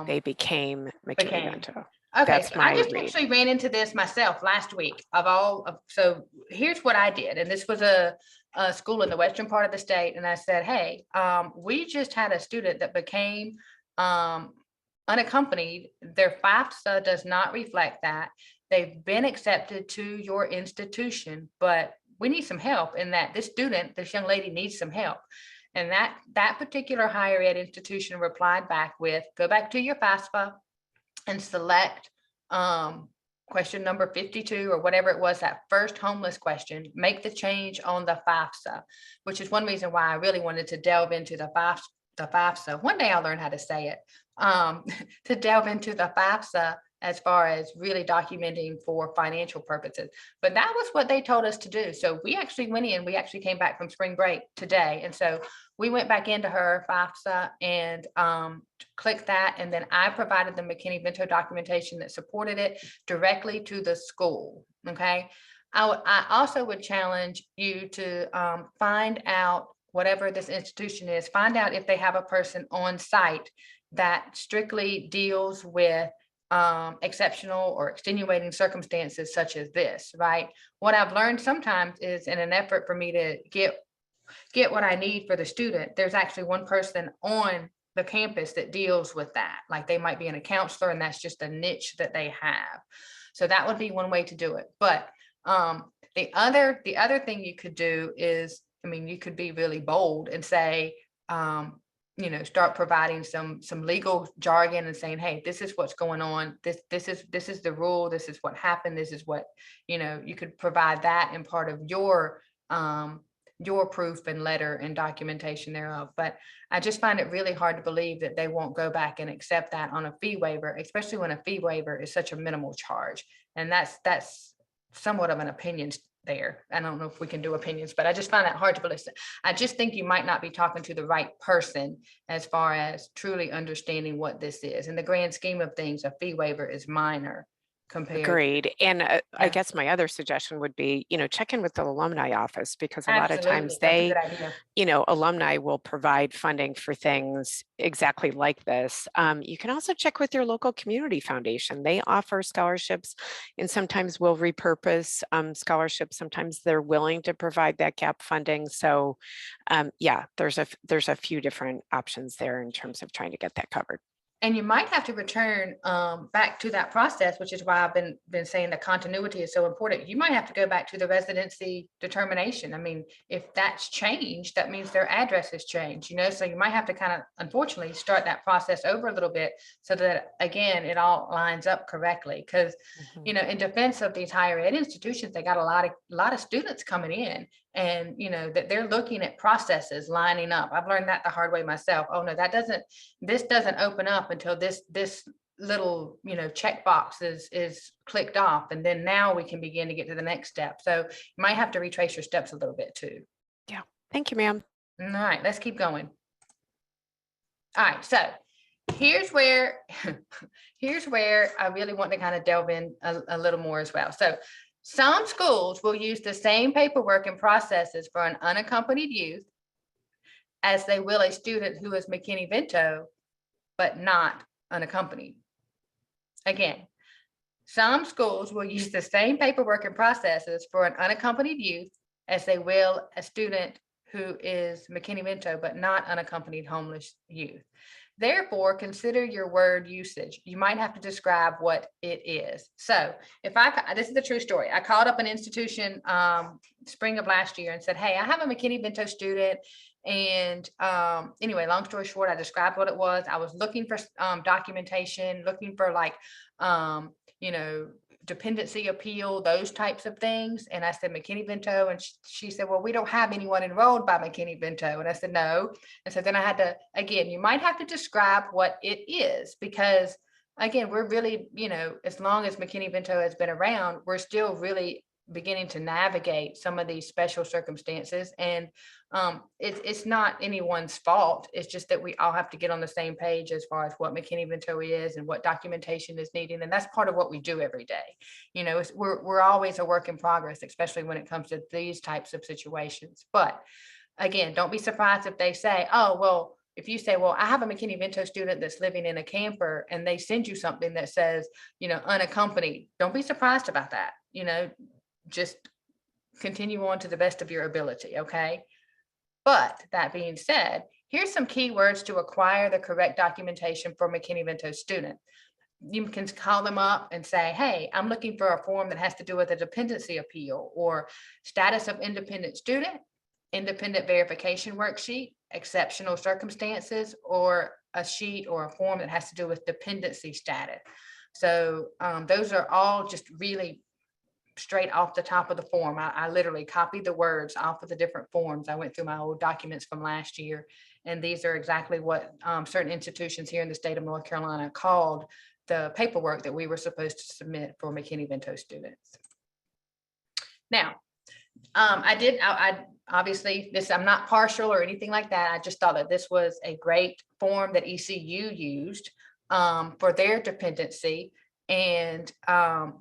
They became McKinney Vento. Okay, That's so my I just read. actually ran into this myself last week so here's what I did. And this was a school in the western part of the state. And I said, hey, we just had a student that became unaccompanied. Their FAFSA does not reflect that. They've been accepted to your institution, but we need some help in that this young lady needs some help. And that particular higher ed institution replied back with, go back to your FAFSA and select question number 52 or whatever it was, that first homeless question, make the change on the FAFSA, which is one reason why I really wanted to delve into the FAFSA. One day I'll learn how to say it, to delve into the FAFSA as far as really documenting for financial purposes. But that was what they told us to do. So we actually went in, we actually came back from spring break today. And so we went back into her FAFSA and clicked that. And then I provided the McKinney Vento documentation that supported it directly to the school. Okay. I also would challenge you to find out, whatever this institution is, find out if they have a person on site that strictly deals with exceptional or extenuating circumstances such as this, right? What I've learned sometimes is, in an effort for me to get what I need for the student, there's actually one person on the campus that deals with that. Like they might be in a counselor and that's just a niche that they have. So that would be one way to do it. But the other thing you could do is, I mean, you could be really bold and say, start providing some legal jargon and saying, hey, this is what's going on. This is the rule. This is what happened. This is what, you could provide that in part of your proof and letter and documentation thereof. But I just find it really hard to believe that they won't go back and accept that on a fee waiver, especially when a fee waiver is such a minimal charge. And that's somewhat of an opinion there. I don't know if we can do opinions, but I just find that hard to believe. I just think you might not be talking to the right person as far as truly understanding what this is. In the grand scheme of things, a fee waiver is minor compared. Agreed. And I guess my other suggestion would be, check in with the alumni office, because a lot of times they, alumni will provide funding for things exactly like this. You can also check with your local community foundation. They offer scholarships and sometimes will repurpose scholarships. Sometimes they're willing to provide that gap funding. So yeah, there's a few different options there in terms of trying to get that covered. And you might have to return back to that process, which is why I've been saying the continuity is so important. You might have to go back to the residency determination. I mean, if that's changed, that means their address has changed, so you might have to kind of, unfortunately, start that process over a little bit so that, again, it all lines up correctly. Because, in defense of these higher ed institutions, they got a lot of students coming in. And, that they're looking at processes lining up. I've learned that the hard way myself. Oh, no, this doesn't open up until this little, checkbox is clicked off. And then now we can begin to get to the next step. So you might have to retrace your steps a little bit too. Yeah. Thank you, ma'am. All right, let's keep going. All right. So here's where I really want to kind of delve in a little more as well. So some schools will use the same paperwork and processes for an unaccompanied youth as they will a student who is McKinney Vento, but not unaccompanied. Again, some schools will use the same paperwork and processes for an unaccompanied youth as they will a student who is McKinney Vento, but not unaccompanied homeless youth. Therefore, consider your word usage. You might have to describe what it is. So this is a true story. I called up an institution spring of last year and said, hey, I have a McKinney Vento student. And anyway, long story short, I described what it was. I was looking for documentation, looking for dependency appeal, those types of things. And I said, McKinney Vento. And she said, well, we don't have anyone enrolled by McKinney Vento. And I said, no. And so then I had to, again, you might have to describe what it is, because again, we're really, as long as McKinney Vento has been around, we're still really beginning to navigate some of these special circumstances. And it's not anyone's fault. It's just that we all have to get on the same page as far as what McKinney Vento is and what documentation is needed. And that's part of what we do every day. You know, we're always a work in progress, especially when it comes to these types of situations. But again, don't be surprised if they say, oh, well, if you say, well, I have a McKinney Vento student that's living in a camper, and they send you something that says, you know, unaccompanied, don't be surprised about that. You know, just continue on to the best of your ability, okay? But that being said, here's some keywords to acquire the correct documentation for McKinney Vento student. You can call them up and say, hey, I'm looking for a form that has to do with a dependency appeal or status of independent student, independent verification worksheet, exceptional circumstances, or a sheet or a form that has to do with dependency status. So those are all just really straight off the top of the form. I literally copied the words off of the different forms. I went through my old documents from last year, and these are exactly what certain institutions here in the state of North Carolina called the paperwork that we were supposed to submit for McKinney Vento students. Now, I obviously this, I'm not partial or anything like that. I just thought that this was a great form that ECU used for their dependency. And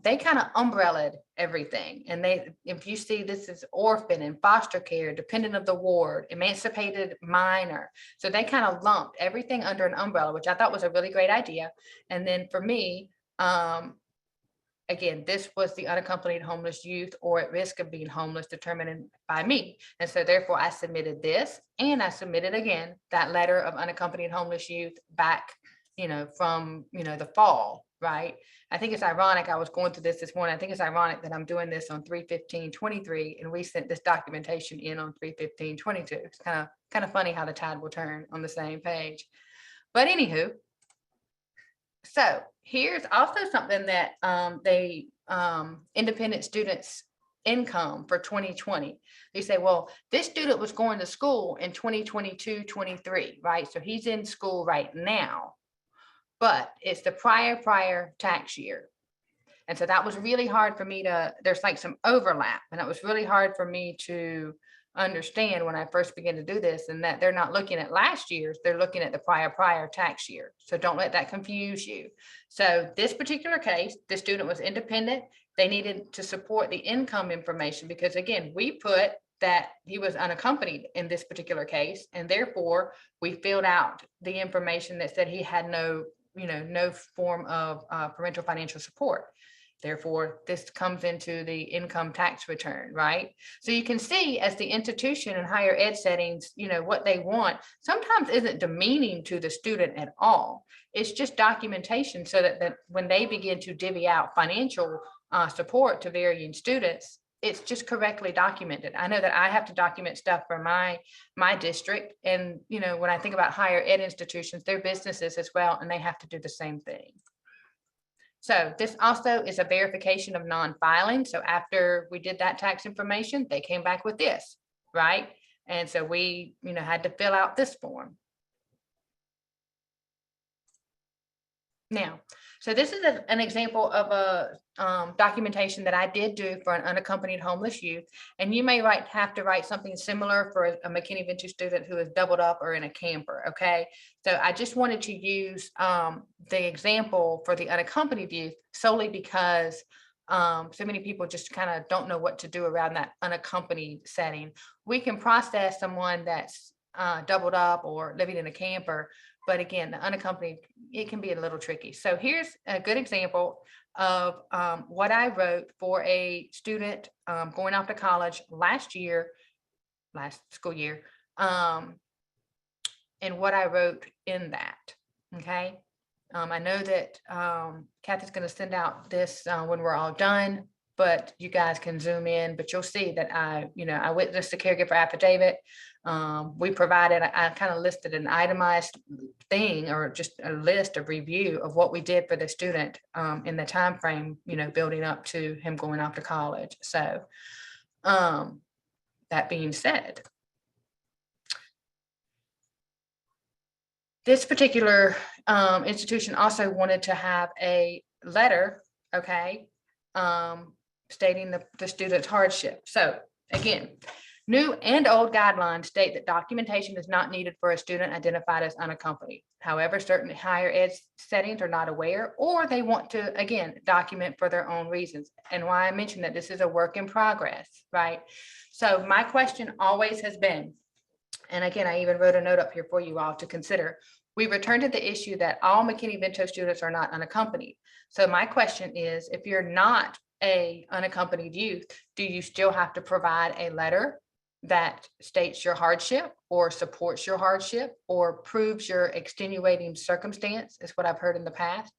they kind of umbrellaed everything. And if you see, this is orphan and foster care, dependent of the ward, emancipated minor. So they kind of lumped everything under an umbrella, which I thought was a really great idea. And then for me, again, this was the unaccompanied homeless youth or at risk of being homeless determined by me. And so therefore I submitted this, and I submitted again that letter of unaccompanied homeless youth back, you know, from, you know, the fall, right? I think it's ironic. I was going through this morning. I think it's ironic that I'm doing this on 3/15/23, and we sent this documentation in on 3/15/22. It's kind of funny how the tide will turn on the same page. But anywho, so here's also something that independent students income for 2020. They say, well, this student was going to school in 2022-23, right? So he's in school right now, but it's the prior tax year. And so that was really hard for me to, there's like some overlap, and it was really hard for me to understand when I first began to do this, and that they're not looking at last year's, they're looking at the prior tax year. So don't let that confuse you. So this particular case, the student was independent. They needed to support the income information because, again, we put that he was unaccompanied in this particular case, and therefore we filled out the information that said he had no form of parental financial support. Therefore, this comes into the income tax return, right? So you can see, as the institution and higher ed settings, you know, what they want sometimes isn't demeaning to the student at all. It's just documentation so that when they begin to divvy out financial support to varying students, it's just correctly documented. I know that I have to document stuff for my district. And, you know, when I think about higher ed institutions, they're businesses as well, and they have to do the same thing. So this also is a verification of non-filing. So after we did that tax information, they came back with this, right? And so we, you know, had to fill out this form. Now, so this is an example of a documentation that I did do for an unaccompanied homeless youth. And you may have to write something similar for a McKinney Vento student who is doubled up or in a camper, okay? So I just wanted to use the example for the unaccompanied youth solely because so many people just kind of don't know what to do around that unaccompanied setting. We can process someone that's doubled up or living in a camper, but again, the unaccompanied, it can be a little tricky. So here's a good example of what I wrote for a student going off to college last school year, and what I wrote in that, okay? I know that Kathy's gonna send out this when we're all done, but you guys can zoom in, but you'll see that I witnessed the caregiver affidavit. We provided, I kind of listed an itemized thing or just a list of review of what we did for the student in the time frame, you know, building up to him going off to college. So that being said, this particular institution also wanted to have a letter, okay, stating the student's hardship. So again, new and old guidelines state that documentation is not needed for a student identified as unaccompanied. However, certain higher ed settings are not aware, or they want to, again, document for their own reasons. And why I mentioned that this is a work in progress, right? So my question always has been, and again, I even wrote a note up here for you all to consider. We returned to the issue that all McKinney-Vento students are not unaccompanied. So my question is, if you're not a unaccompanied youth, do you still have to provide a letter that states your hardship or supports your hardship or proves your extenuating circumstance, is what I've heard in the past?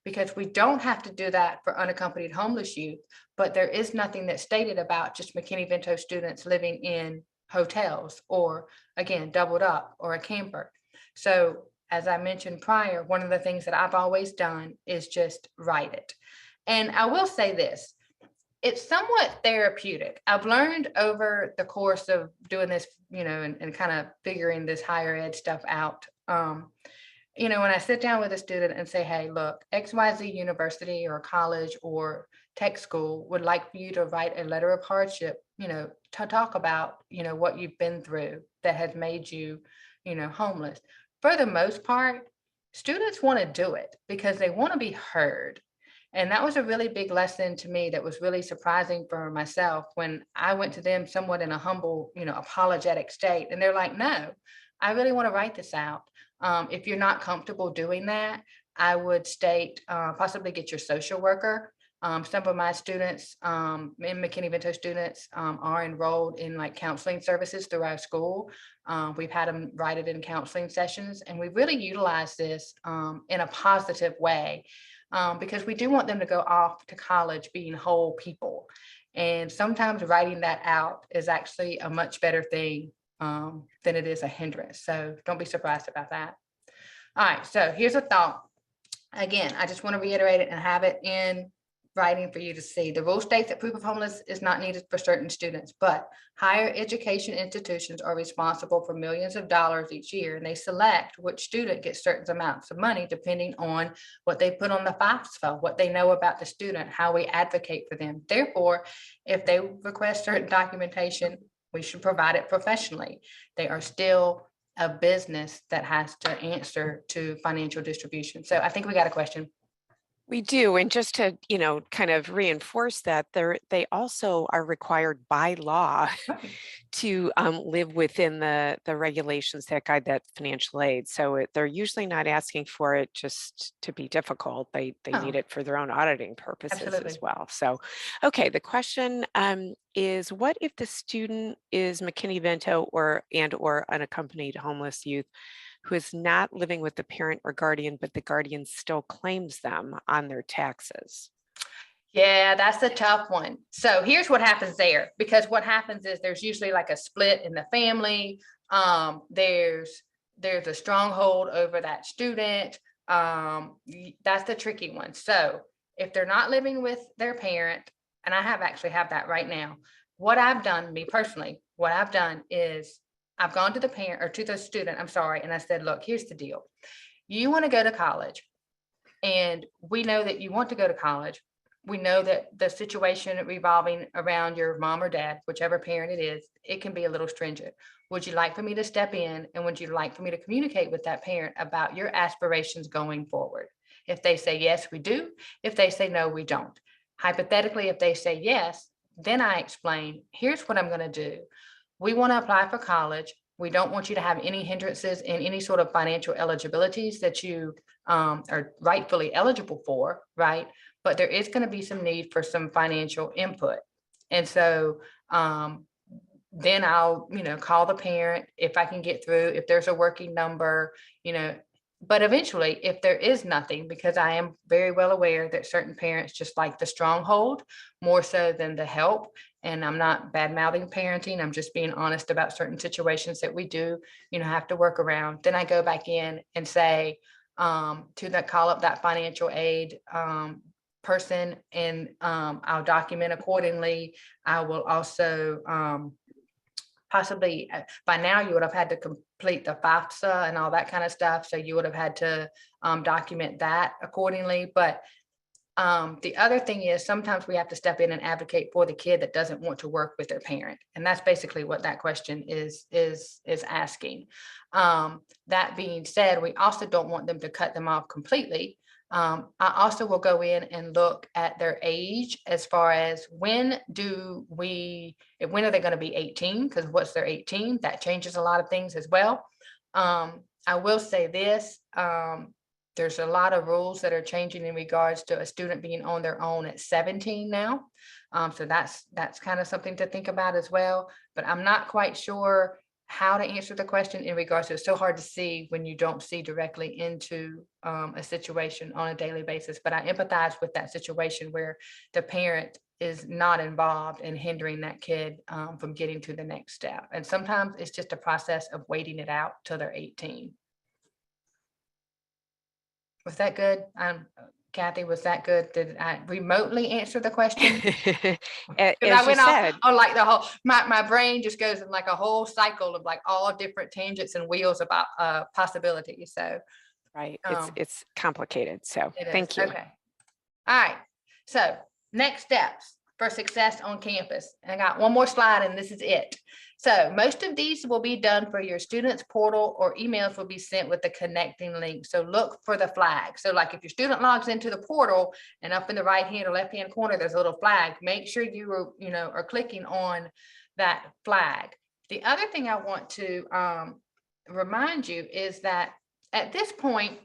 Because we don't have to do that for unaccompanied homeless youth, but there is nothing that's stated about just McKinney-Vento students living in hotels or, again, doubled up or a camper. So as I mentioned prior, one of the things that I've always done is just write it. And I will say this, it's somewhat therapeutic. I've learned over the course of doing this, and kind of figuring this higher ed stuff out. When I sit down with a student and say, hey, look, XYZ university or college or tech school would like for you to write a letter of hardship, to talk about, what you've been through that has made you, homeless. For the most part, students want to do it because they want to be heard. And that was a really big lesson to me that was really surprising for myself when I went to them somewhat in a humble, apologetic state. And they're like, no, I really want to write this out. If you're not comfortable doing that, I would state possibly get your social worker. Some of my students, McKinney-Vento students, are enrolled in like counseling services through our school. We've had them write it in counseling sessions, and we really utilize this in a positive way because we do want them to go off to college being whole people. And sometimes writing that out is actually a much better thing than it is a hindrance. So don't be surprised about that. All right, so here's a thought. Again, I just want to reiterate it and have it in writing for you to see. The rule states that proof of homelessness is not needed for certain students, but higher education institutions are responsible for millions of dollars each year, and they select which student gets certain amounts of money depending on what they put on the FAFSA, what they know about the student, how we advocate for them. Therefore, if they request certain documentation, we should provide it professionally. They are still a business that has to answer to financial distribution. So I think we got a question. We do. And just to, kind of reinforce that, they also are required by law to live within the regulations that guide that financial aid. So they're usually not asking for it just to be difficult. They need it for their own auditing purposes as well. So, okay, the question is, what if the student is McKinney-Vento or unaccompanied homeless youth who is not living with the parent or guardian, but the guardian still claims them on their taxes? Yeah, that's a tough one. So here's what happens there, because what happens is there's usually like a split in the family. There's a stronghold over that student. That's the tricky one. So if they're not living with their parent, and I actually have that right now, what I've done, me personally, what I've done is I've gone to the parent or to the student, I'm sorry, and I said, look, here's the deal. You want to go to college, and we know that you want to go to college. We know that the situation revolving around your mom or dad, whichever parent it is, it can be a little stringent. Would you like for me to step in, and would you like for me to communicate with that parent about your aspirations going forward? If they say yes, we do. If they say no, we don't. Hypothetically, if they say yes, then I explain, here's what I'm going to do. We want to apply for college. We don't want you to have any hindrances in any sort of financial eligibilities that you are rightfully eligible for, right? But there is going to be some need for some financial input. And so then I'll, call the parent if I can get through, if there's a working number, but eventually, if there is nothing, because I am very well aware that certain parents just like the stronghold more so than the help. And I'm not bad mouthing parenting. I'm just being honest about certain situations that we do, have to work around. Then I go back in and say call up that financial aid person, and I'll document accordingly. I will also possibly by now you would have had to complete the FAFSA and all that kind of stuff. So you would have had to document that accordingly. But The other thing is sometimes we have to step in and advocate for the kid that doesn't want to work with their parent. And that's basically what that question is asking. That being said, we also don't want them to cut them off completely. I also will go in and look at their age as far as when are they going to be 18? Because once they're 18, that changes a lot of things as well. I will say this, there's a lot of rules that are changing in regards to a student being on their own at 17 now. So that's kind of something to think about as well. But I'm not quite sure how to answer the question in regards to, it's so hard to see when you don't see directly into a situation on a daily basis. But I empathize with that situation where the parent is not involved in hindering that kid from getting to the next step. And sometimes it's just a process of waiting it out till they're 18. Was that good? Kathy, was that good? Did I remotely answer the question? As I you went said, on like the whole, my brain just goes in like a whole cycle of like all different tangents and wheels about possibilities. So right, um, it's complicated. So it is. thank you. Okay. All right. So next steps for success on campus. And I got one more slide and this is it. So most of these will be done for your students portal, or emails will be sent with the connecting link. So look for the flag. So like if your student logs into the portal and up in the right hand or left hand corner, there's a little flag. Make sure you are clicking on that flag. The other thing I want to remind you is that at this point,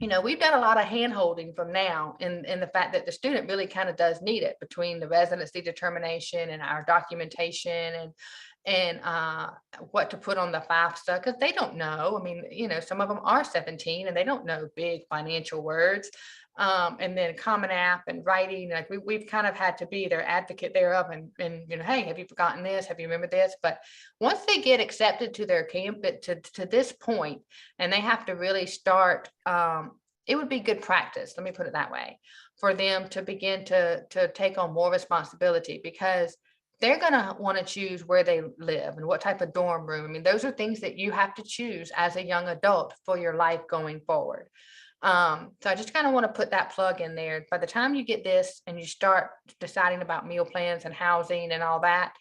we've done a lot of hand holding from now in the fact that the student really kind of does need it between the residency determination and our documentation and what to put on the FAFSA, because they don't know. I mean, some of them are 17 and they don't know big financial words. And then Common App and writing, like we've kind of had to be their advocate thereof and hey, have you forgotten this? Have you remembered this? But once they get accepted to their camp to this point, and they have to really start, it would be good practice, let me put it that way, for them to begin to take on more responsibility, because they're going to want to choose where they live and what type of dorm room. I mean, those are things that you have to choose as a young adult for your life going forward. So I just kind of want to put that plug in there. By the time you get this and you start deciding about meal plans and housing and all that,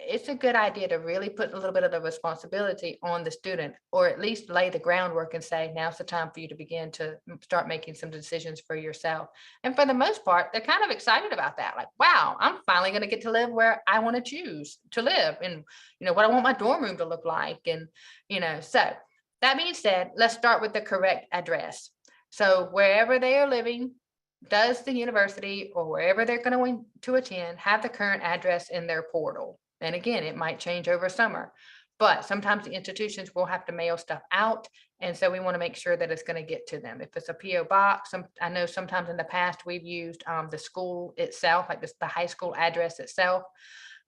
it's a good idea to really put a little bit of the responsibility on the student, or at least lay the groundwork and say, now's the time for you to begin to start making some decisions for yourself. And for the most part, they're kind of excited about that. Like, wow, I'm finally going to get to live where I want to choose to live, and what I want my dorm room to look like. And, so that being said, let's start with the correct address. So wherever they are living, does the university or wherever they're going to attend have the current address in their portal? And again, it might change over summer, but sometimes the institutions will have to mail stuff out. And so we want to make sure that it's going to get to them. If it's a PO box, I know sometimes in the past we've used the school itself, like the high school address itself.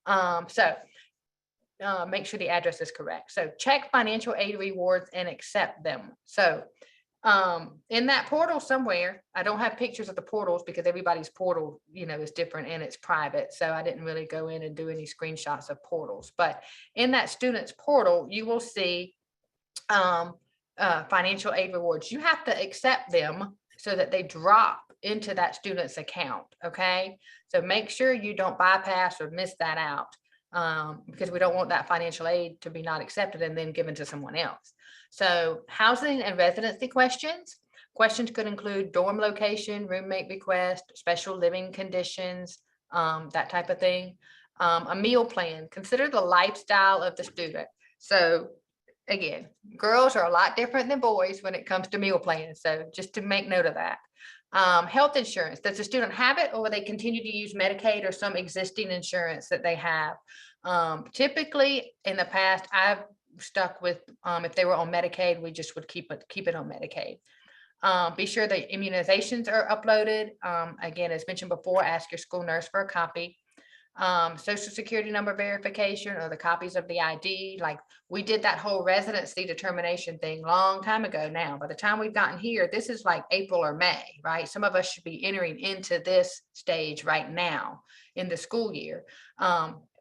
So make sure the address is correct. So check financial aid rewards and accept them. So in that portal somewhere, I don't have pictures of the portals because everybody's portal, is different and it's private. So I didn't really go in and do any screenshots of portals, but in that student's portal, you will see financial aid rewards. You have to accept them so that they drop into that student's account. Okay. So make sure you don't bypass or miss that out, because we don't want that financial aid to be not accepted and then given to someone else. So housing and residency questions. Questions could include dorm location, roommate request, special living conditions, that type of thing. A meal plan. Consider the lifestyle of the student. So again, girls are a lot different than boys when it comes to meal plans. So just to make note of that. Health insurance. Does the student have it, or will they continue to use Medicaid or some existing insurance that they have? Typically in the past, I've stuck with, if they were on Medicaid, we just would keep it on Medicaid. Be sure the immunizations are uploaded. Again, as mentioned before, ask your school nurse for a copy. Social security number verification, or the copies of the ID. Like we did that whole residency determination thing long time ago now. By the time we've gotten here, this is like April or May, right? Some of us should be entering into this stage right now in the school year.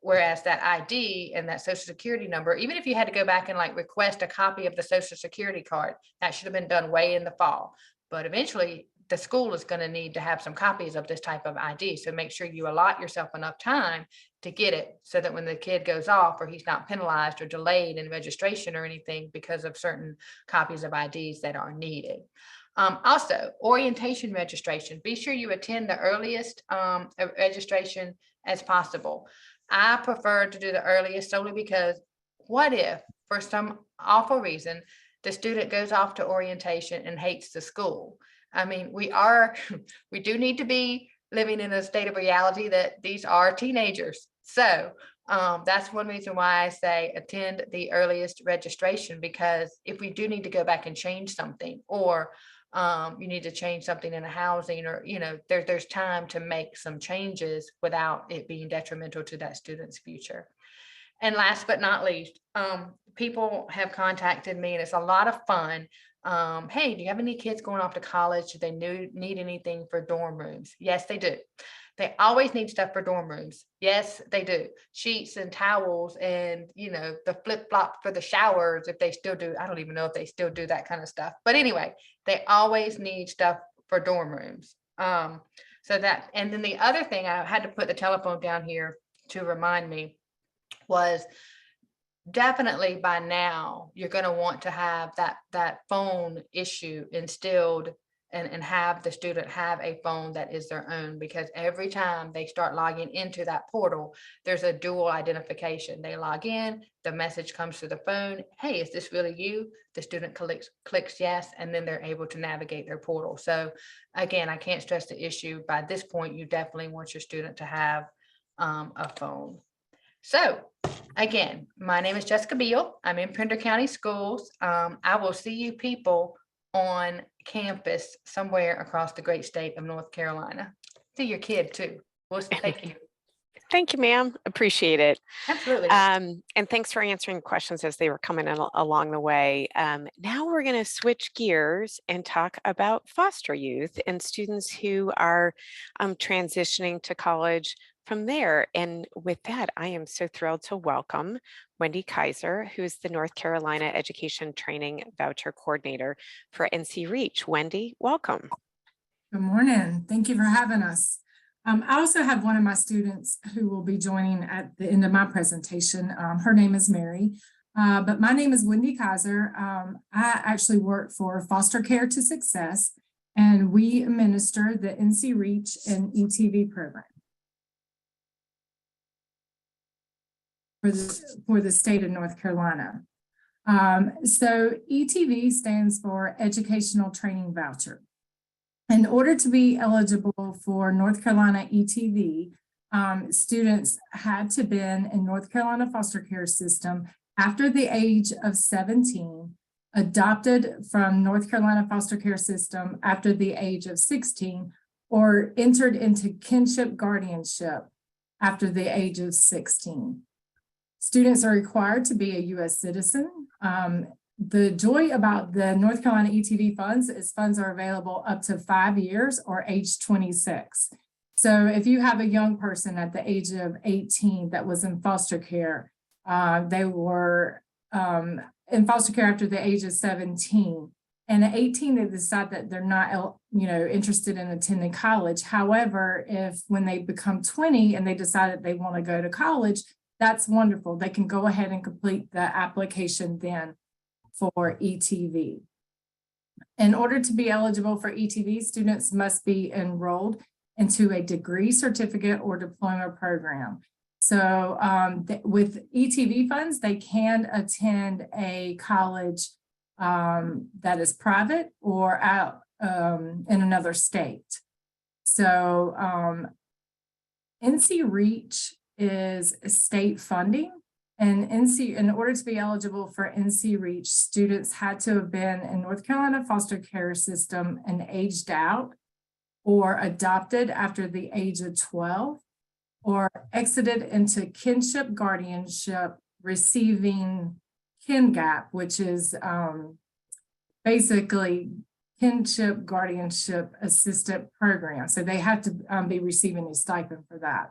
Whereas that ID and that social security number, even if you had to go back and like request a copy of the social security card, that should have been done way in the fall. But eventually the school is going to need to have some copies of this type of ID. So make sure you allot yourself enough time to get it so that when the kid goes off, or he's not penalized or delayed in registration or anything because of certain copies of IDs that are needed. Also, orientation registration. Be sure you attend the earliest registration as possible. I prefer to do the earliest solely because what if for some awful reason the student goes off to orientation and hates the school? I mean, we do need to be living in a state of reality that these are teenagers. So that's one reason why I say attend the earliest registration, because if we do need to go back and change something, or you need to change something in the housing, or there's time to make some changes without it being detrimental to that student's future. And last but not least, people have contacted me, and it's a lot of fun. Hey, do you have any kids going off to college? Do they need anything for dorm rooms? Yes, they do. They always need stuff for dorm rooms. Yes, they do. Sheets and towels and, the flip-flop for the showers, if they still do. I don't even know if they still do that kind of stuff. But anyway, they always need stuff for dorm rooms. And then the other thing, I had to put the telephone down here to remind me, was definitely by now you're going to want to have that phone issue instilled, and have the student have a phone that is their own, because every time they start logging into that portal, there's a dual identification. They log in, the message comes to the phone, hey, is this really you? The student clicks yes, and then they're able to navigate their portal. So again, I can't stress the issue. By this point, you definitely want your student to have a phone. So again, my name is Jessica Beal. I'm in Pender County Schools. I will see you people on campus somewhere across the great state of North Carolina. See your kid too. Thank you. Thank you, ma'am. Appreciate it. Absolutely. And thanks for answering questions as they were coming in along the way. Now we're going to switch gears and talk about foster youth and students who are transitioning to college from there. And with that, I am so thrilled to welcome Wendy Kaiser, who is the North Carolina Education Training Voucher Coordinator for NC Reach. Wendy, welcome. Good morning. Thank you for having us. I also have one of my students who will be joining at the end of my presentation. Her name is Mary, but my name is Wendy Kaiser. I actually work for Foster Care to Success, and we administer the NC Reach and ETV program for the state of North Carolina. So ETV stands for Educational Training Voucher. In order to be eligible for North Carolina ETV, students had to been in North Carolina foster care system after the age of 17, adopted from North Carolina foster care system after the age of 16, or entered into kinship guardianship after the age of 16. Students are required to be a U.S. citizen. The joy about the North Carolina ETV funds is funds are available up to 5 years or age 26. So if you have a young person at the age of 18 that was in foster care, they were in foster care after the age of 17. And at 18, they decide that they're not, interested in attending college. However, if when they become 20 and they decide that they want to go to college, that's wonderful. They can go ahead and complete the application then for ETV. In order to be eligible for ETV, students must be enrolled into a degree, certificate, or diploma program. So with ETV funds, they can attend a college that is private or out in another state. So NC Reach is state funding. And in order to be eligible for NC Reach, students had to have been in North Carolina foster care system and aged out, or adopted after the age of 12, or exited into kinship guardianship receiving KinGAP, which is basically kinship guardianship assistant program. So they have to be receiving a stipend for that.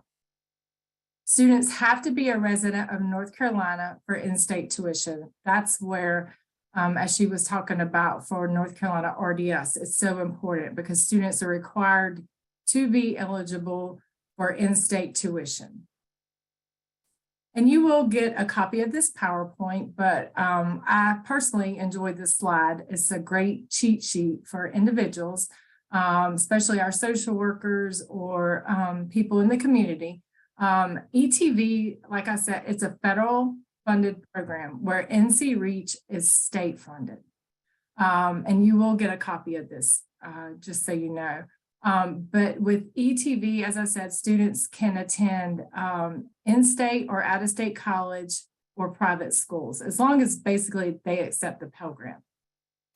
Students have to be a resident of North Carolina for in-state tuition. That's where as she was talking about for North Carolina RDS. It's so important because students are required to be eligible for in-state tuition. And you will get a copy of this PowerPoint, but I personally enjoyed this slide. It's a great cheat sheet for individuals, especially our social workers or people in the community. ETV, like I said, it's a federal funded program where NC Reach is state funded. And you will get a copy of this, just so you know. But with ETV, as I said, students can attend in-state or out-of-state college or private schools, as long as basically they accept the Pell Grant.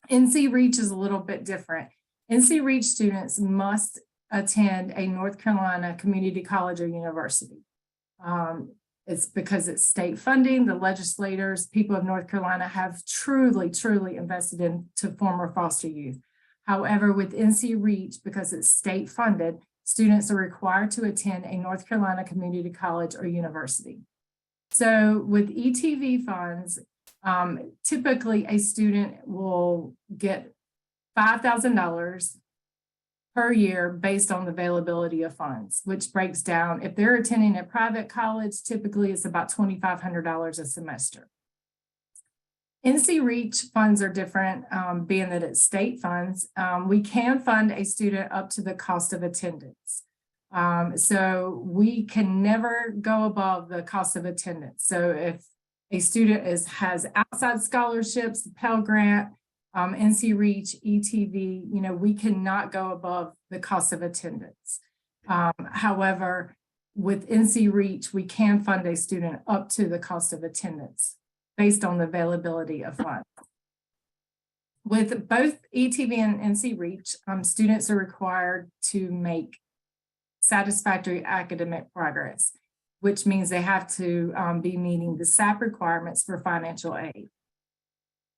NC Reach is a little bit different. NC Reach students must attend a North Carolina community college or university. It's because it's state funding. The legislators, people of North Carolina, have truly invested into former foster youth. However, with NC Reach, because it's state funded, students are required to attend a North Carolina community college or university. So with ETV funds, typically a student will get $5,000 per year based on the availability of funds, which breaks down, if they're attending a private college, typically it's about $2,500 a semester. NC Reach funds are different, being that it's state funds. We can fund a student up to the cost of attendance. So we can never go above the cost of attendance. So if a student has outside scholarships, Pell Grant, NC Reach, ETV, you know, we cannot go above the cost of attendance. However, with NC Reach, we can fund a student up to the cost of attendance based on the availability of funds. With both ETV and NC Reach, students are required to make satisfactory academic progress, which means they have to be meeting the SAP requirements for financial aid.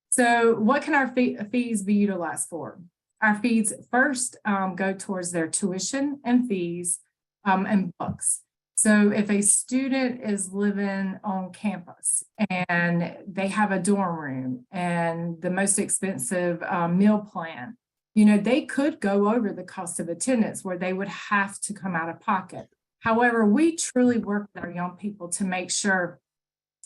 So what can our fees be utilized for? Our fees first go towards their tuition and fees and books. So if a student is living on campus and they have a dorm room and the most expensive meal plan, you know, they could go over the cost of attendance where they would have to come out of pocket. However, we truly work with our young people to make sure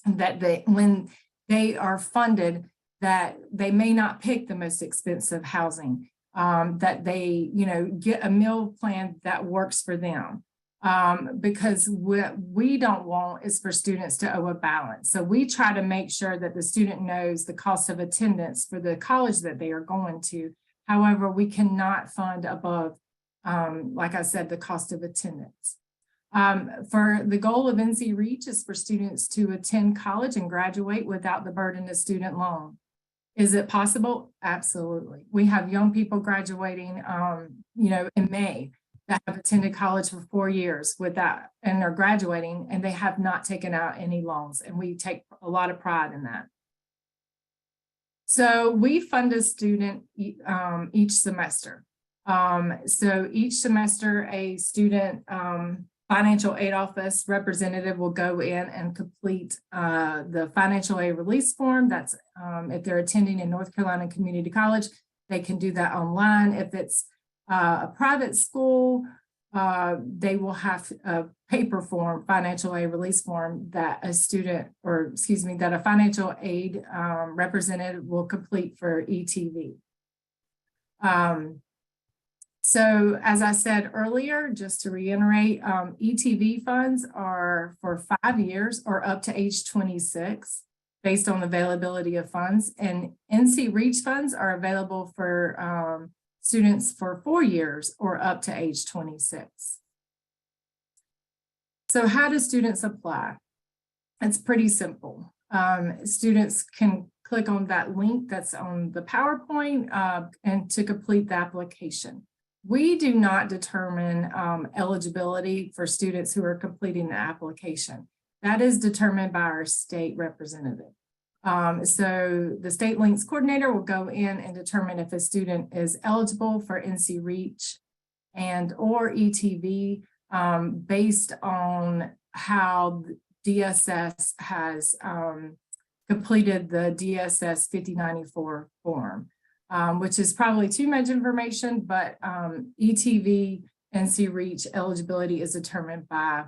that when they are funded, that they may not pick the most expensive housing, that they, you know, get a meal plan that works for them. Because what we don't want is for students to owe a balance. So we try to make sure that the student knows the cost of attendance for the college that they are going to. However, we cannot fund above, like I said, the cost of attendance. For the goal of NC Reach is for students to attend college and graduate without the burden of student loan. Is it possible? Absolutely. We have young people graduating, you know, in May that have attended college for 4 years with that and are graduating and they have not taken out any loans. And we take a lot of pride in that. So we fund a student each semester. So each semester a student financial aid office representative will go in and complete the financial aid release form. That's if they're attending in North Carolina Community College, they can do that online. If it's a private school, they will have a paper form, financial aid release form that a student, or excuse me, that a financial aid representative will complete for ETV. So as I said earlier, just to reiterate, ETV funds are for 5 years or up to age 26 based on availability of funds, and NC Reach funds are available for students for 4 years or up to age 26. So how do students apply? It's pretty simple. Students can click on that link that's on the PowerPoint and to complete the application. We do not determine eligibility for students who are completing the application. That is determined by our state representative. So the state links coordinator will go in and determine if a student is eligible for NC Reach and or ETV based on how DSS has completed the DSS 5094 form, which is probably too much information, but ETV NC Reach eligibility is determined by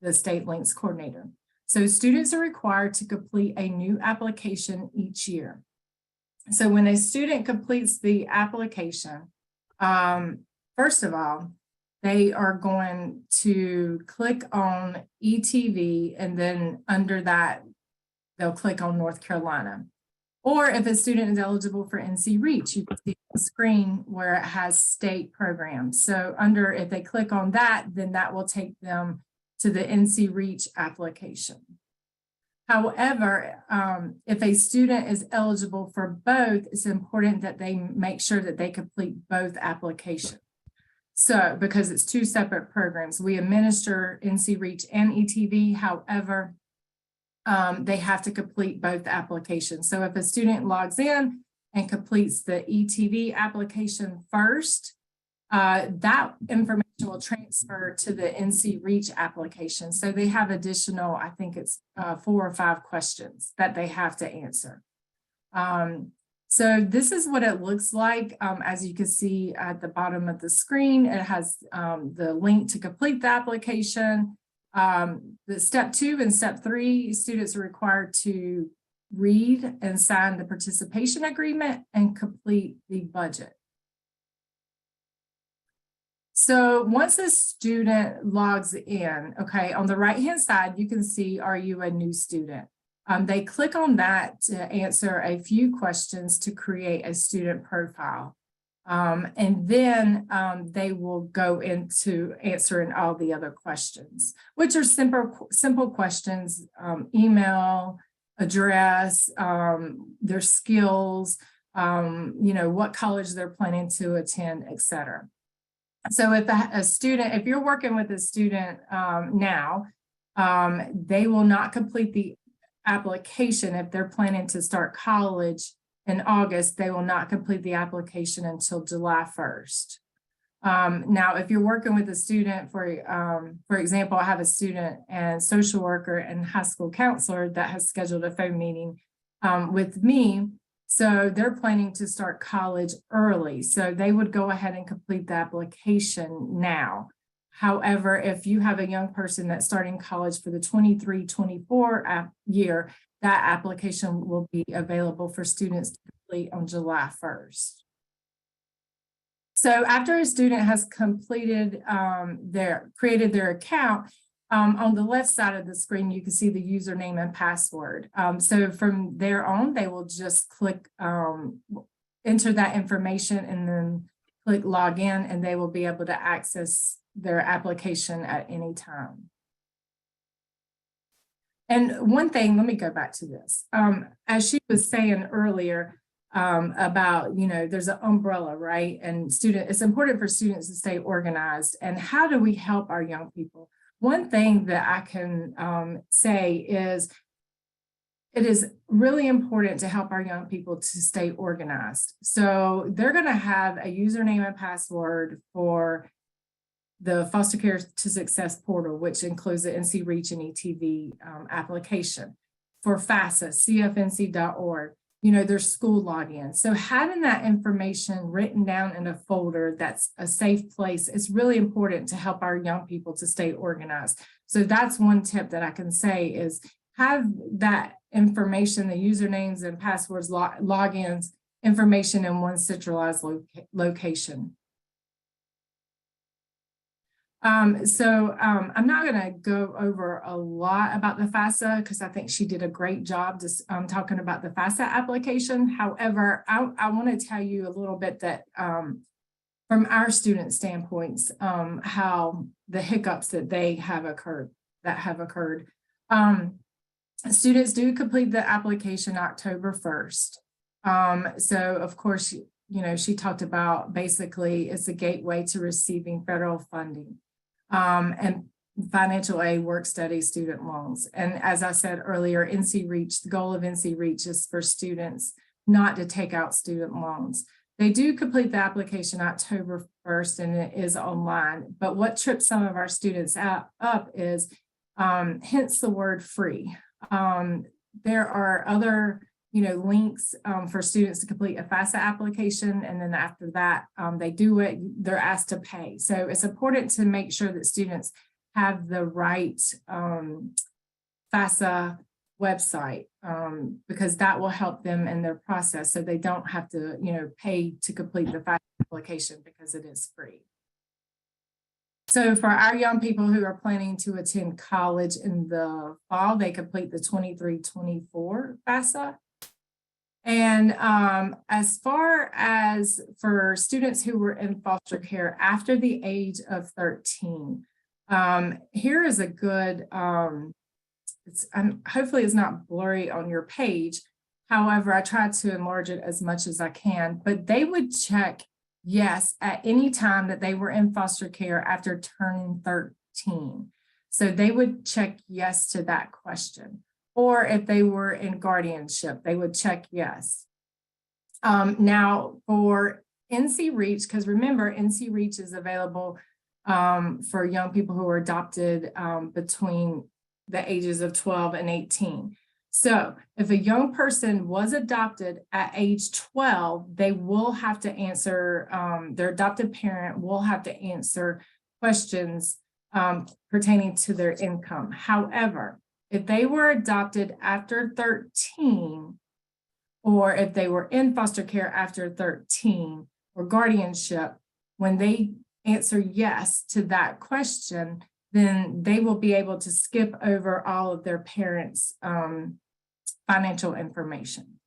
the state links coordinator. So students are required to complete a new application each year. So when a student completes the application, first of all, they are going to click on ETV, and then under that, they'll click on North Carolina. Or if a student is eligible for NC Reach, you can see the screen where it has state programs. So if they click on that, then that will take them to the NC Reach application. However, if a student is eligible for both, it's important that they make sure that they complete both applications. So, because it's two separate programs, we administer NC Reach and ETV. However, they have to complete both applications. So if a student logs in and completes the ETV application first, that information will transfer to the NC Reach application. So they have additional, I think it's 4 or 5 questions that they have to answer. So this is what it looks like. As you can see at the bottom of the screen, it has the link to complete the application. The step 2 and step 3, students are required to read and sign the participation agreement and complete the budget. So once a student logs in, okay, on the right-hand side, you can see, are you a new student? They click on that to answer a few questions to create a student profile. And then they will go into answering all the other questions, which are simple questions, email, address, their skills, what college they're planning to attend, et cetera. So if you're working with a student now, they will not complete the application. If they're planning to start college in August, they will not complete the application until July 1st. Now, if you're working with a student, for example, I have a student and social worker and high school counselor that has scheduled a phone meeting with me. So they're planning to start college early. So they would go ahead and complete the application now. However, if you have a young person that's starting college for the 23-24 year, that application will be available for students to complete on July 1st. So after a student has completed created their account, on the left side of the screen, you can see the username and password. So from there on, they will just click, enter that information and then click log in, and they will be able to access their application at any time. And one thing, let me go back to this. As she was saying earlier about, there's an umbrella, right? And it's important for students to stay organized. And how do we help our young people? One thing that I can say is it is really important to help our young people to stay organized. So they're going to have a username and password for the Foster Care to Success portal, which includes the NC Reach and ETV application. For FAFSA, CFNC.org, their school login. So having that information written down in a folder that's a safe place is really important to help our young people to stay organized. So that's one tip that I can say is have that information, the usernames and passwords, logins, information in one centralized location. I'm not going to go over a lot about the FAFSA because I think she did a great job just talking about the FAFSA application. However, I want to tell you a little bit that from our student standpoints, how the hiccups that have occurred. Students do complete the application October 1st. So of course, she talked about basically it's a gateway to receiving federal funding. And financial aid, work study, student loans. And as I said earlier, NC Reach, the goal of NC Reach is for students not to take out student loans. They do complete the application October 1st and it is online, but what trips some of our students up is hence the word free. there are other, links for students to complete a FAFSA application. And then after that, they do it, they're asked to pay. So it's important to make sure that students have the right FAFSA website, because that will help them in their process, so they don't have to, pay to complete the FAFSA application, because it is free. So for our young people who are planning to attend college in the fall, they complete the 23-24 FAFSA. And as far as for students who were in foster care after the age of 13, here is a good, hopefully it's not blurry on your page. However, I tried to enlarge it as much as I can, but they would check yes at any time that they were in foster care after turning 13. So they would check yes to that question. Or if they were in guardianship, they would check yes. Now for NC Reach, because remember, NC Reach is available for young people who are adopted between the ages of 12 and 18. So if a young person was adopted at age 12, they will have to answer, their adopted parent will have to answer questions pertaining to their income. However, if they were adopted after 13, or if they were in foster care after 13 or guardianship, when they answer yes to that question, then they will be able to skip over all of their parents' financial information.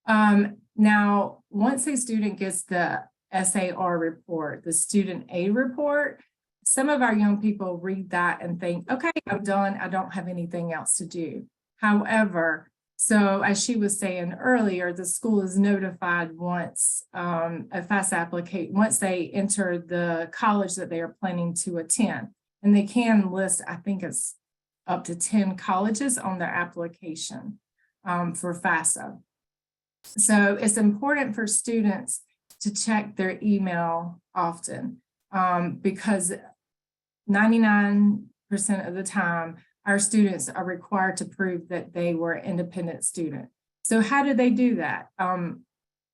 Now, once a student gets the SAR report, the student aid report, some of our young people read that and think, okay, I'm done. I don't have anything else to do. However, so as she was saying earlier, the school is notified once a FAFSA application, once they enter the college that they are planning to attend. And they can list, I think it's up to 10 colleges on their application for FAFSA. So it's important for students to check their email often because 99% of the time, our students are required to prove that they were an independent student. So how do they do that?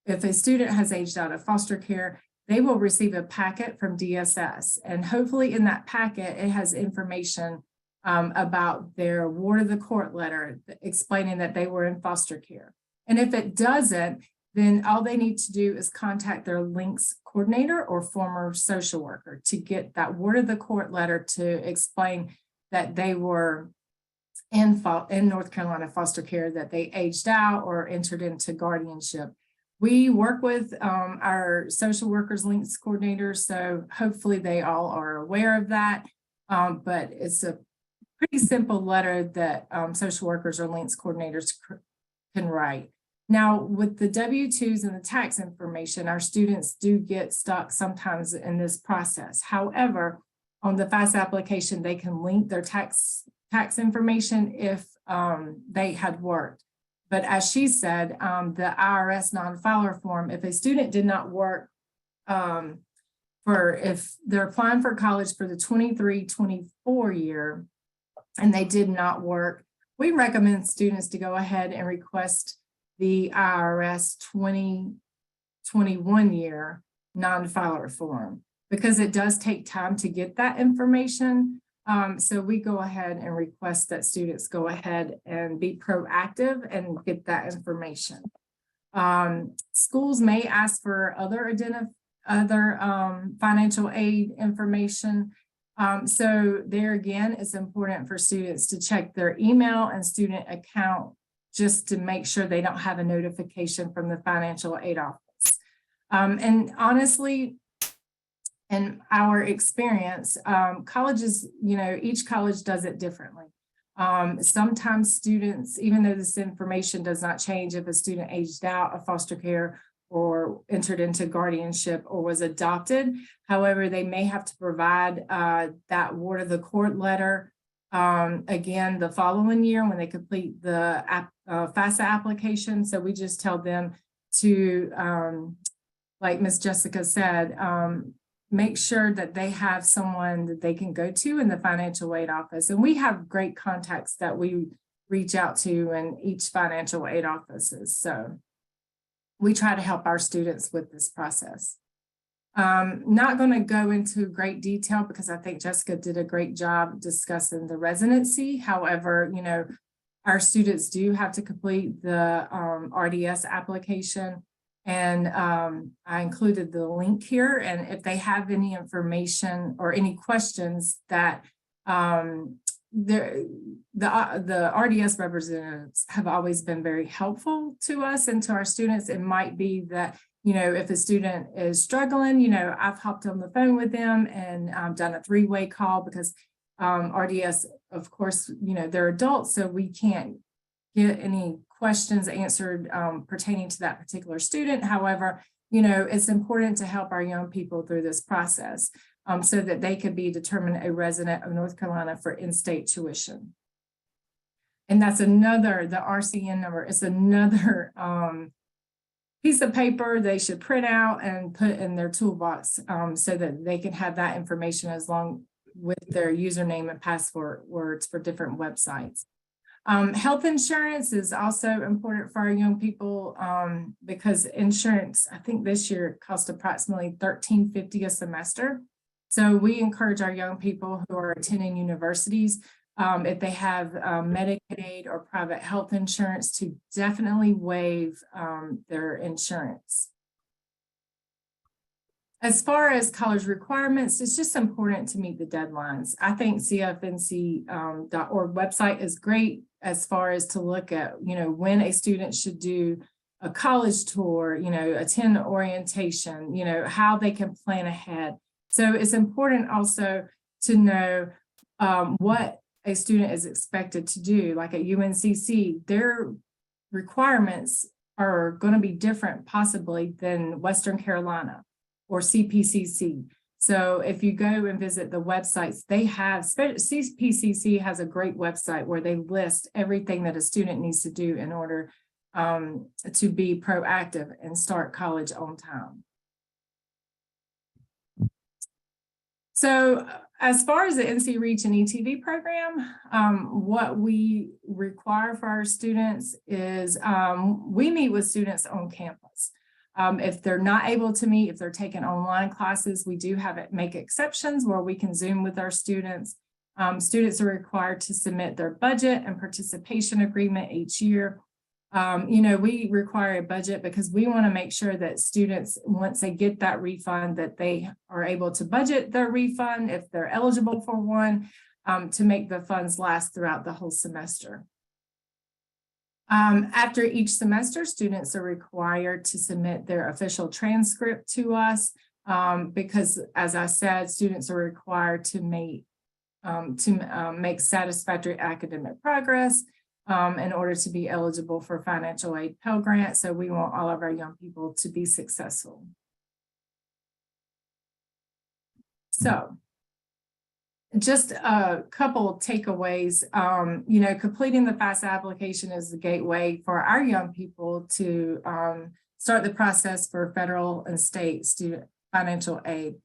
If a student has aged out of foster care, they will receive a packet from DSS. And hopefully in that packet, it has information about their ward of the court letter explaining that they were in foster care. And if it doesn't, then all they need to do is contact their links coordinator or former social worker to get that word of the court letter to explain that they were in North Carolina foster care, that they aged out or entered into guardianship. We work with our social workers links coordinators, so hopefully they all are aware of that. But it's a pretty simple letter that social workers or links coordinators can write. Now, with the W-2s and the tax information, our students do get stuck sometimes in this process. However, on the FAFSA application, they can link their tax information if they had worked. But as she said, the IRS non-filer form, if a student did not work if they're applying for college for the 23-24 year and they did not work, we recommend students to go ahead and request the IRS 2021 year non-filer form, because it does take time to get that information. So we go ahead and request that students go ahead and be proactive and get that information. Schools may ask for other financial aid information. So there again, it's important for students to check their email and student account just to make sure they don't have a notification from the financial aid office. And honestly, in our experience, colleges, each college does it differently. Sometimes students, even though this information does not change if a student aged out of foster care or entered into guardianship or was adopted, however, they may have to provide that ward of the court letter again the following year when they complete the FAFSA application. So we just tell them to, like Ms. Jessica said, make sure that they have someone that they can go to in the financial aid office. And we have great contacts that we reach out to in each financial aid offices. So we try to help our students with this process. Not going to go into great detail because I think Jessica did a great job discussing the residency. However, you know, our students do have to complete the RDS application, and I included the link here. And if they have any information or any questions that the RDS representatives have always been very helpful to us and to our students. It might be that, you know, if a student is struggling, you know, I've hopped on the phone with them and done a three-way call because RDS, of course, you know, they're adults, so we can't get any questions answered pertaining to that particular student. However, you know, it's important to help our young people through this process so that they could be determined a resident of North Carolina for in-state tuition. And that's another, the RCN number is another piece of paper they should print out and put in their toolbox so that they can have that information as long with their username and password words for different websites. Health insurance is also important for our young people because insurance, I think this year cost approximately $13.50 a semester. So we encourage our young people who are attending universities, if they have Medicaid or private health insurance, to definitely waive their insurance. As far as college requirements, it's just important to meet the deadlines. I think CFNC.org website is great as far as to look at, you know, when a student should do a college tour, you know, attend orientation, you know, how they can plan ahead. So it's important also to know what a student is expected to do. Like at UNCC, their requirements are going to be different possibly than Western Carolina or CPCC. So if you go and visit the websites, they have, CPCC has a great website where they list everything that a student needs to do in order to be proactive and start college on time. So as far as the NC Reach and ETV program, what we require for our students is we meet with students on campus. If they're not able to meet, if they're taking online classes, we do have it make exceptions where we can Zoom with our students. Students are required to submit their budget and participation agreement each year. You know, we require a budget because we want to make sure that students, once they get that refund, that they are able to budget their refund if they're eligible for one, to make the funds last throughout the whole semester. After each semester, students are required to submit their official transcript to us because, as I said, students are required to make satisfactory academic progress in order to be eligible for financial aid Pell Grant. So we want all of our young people to be successful. So just a couple takeaways, you know, completing the FAFSA application is the gateway for our young people to start the process for federal and state student financial aid.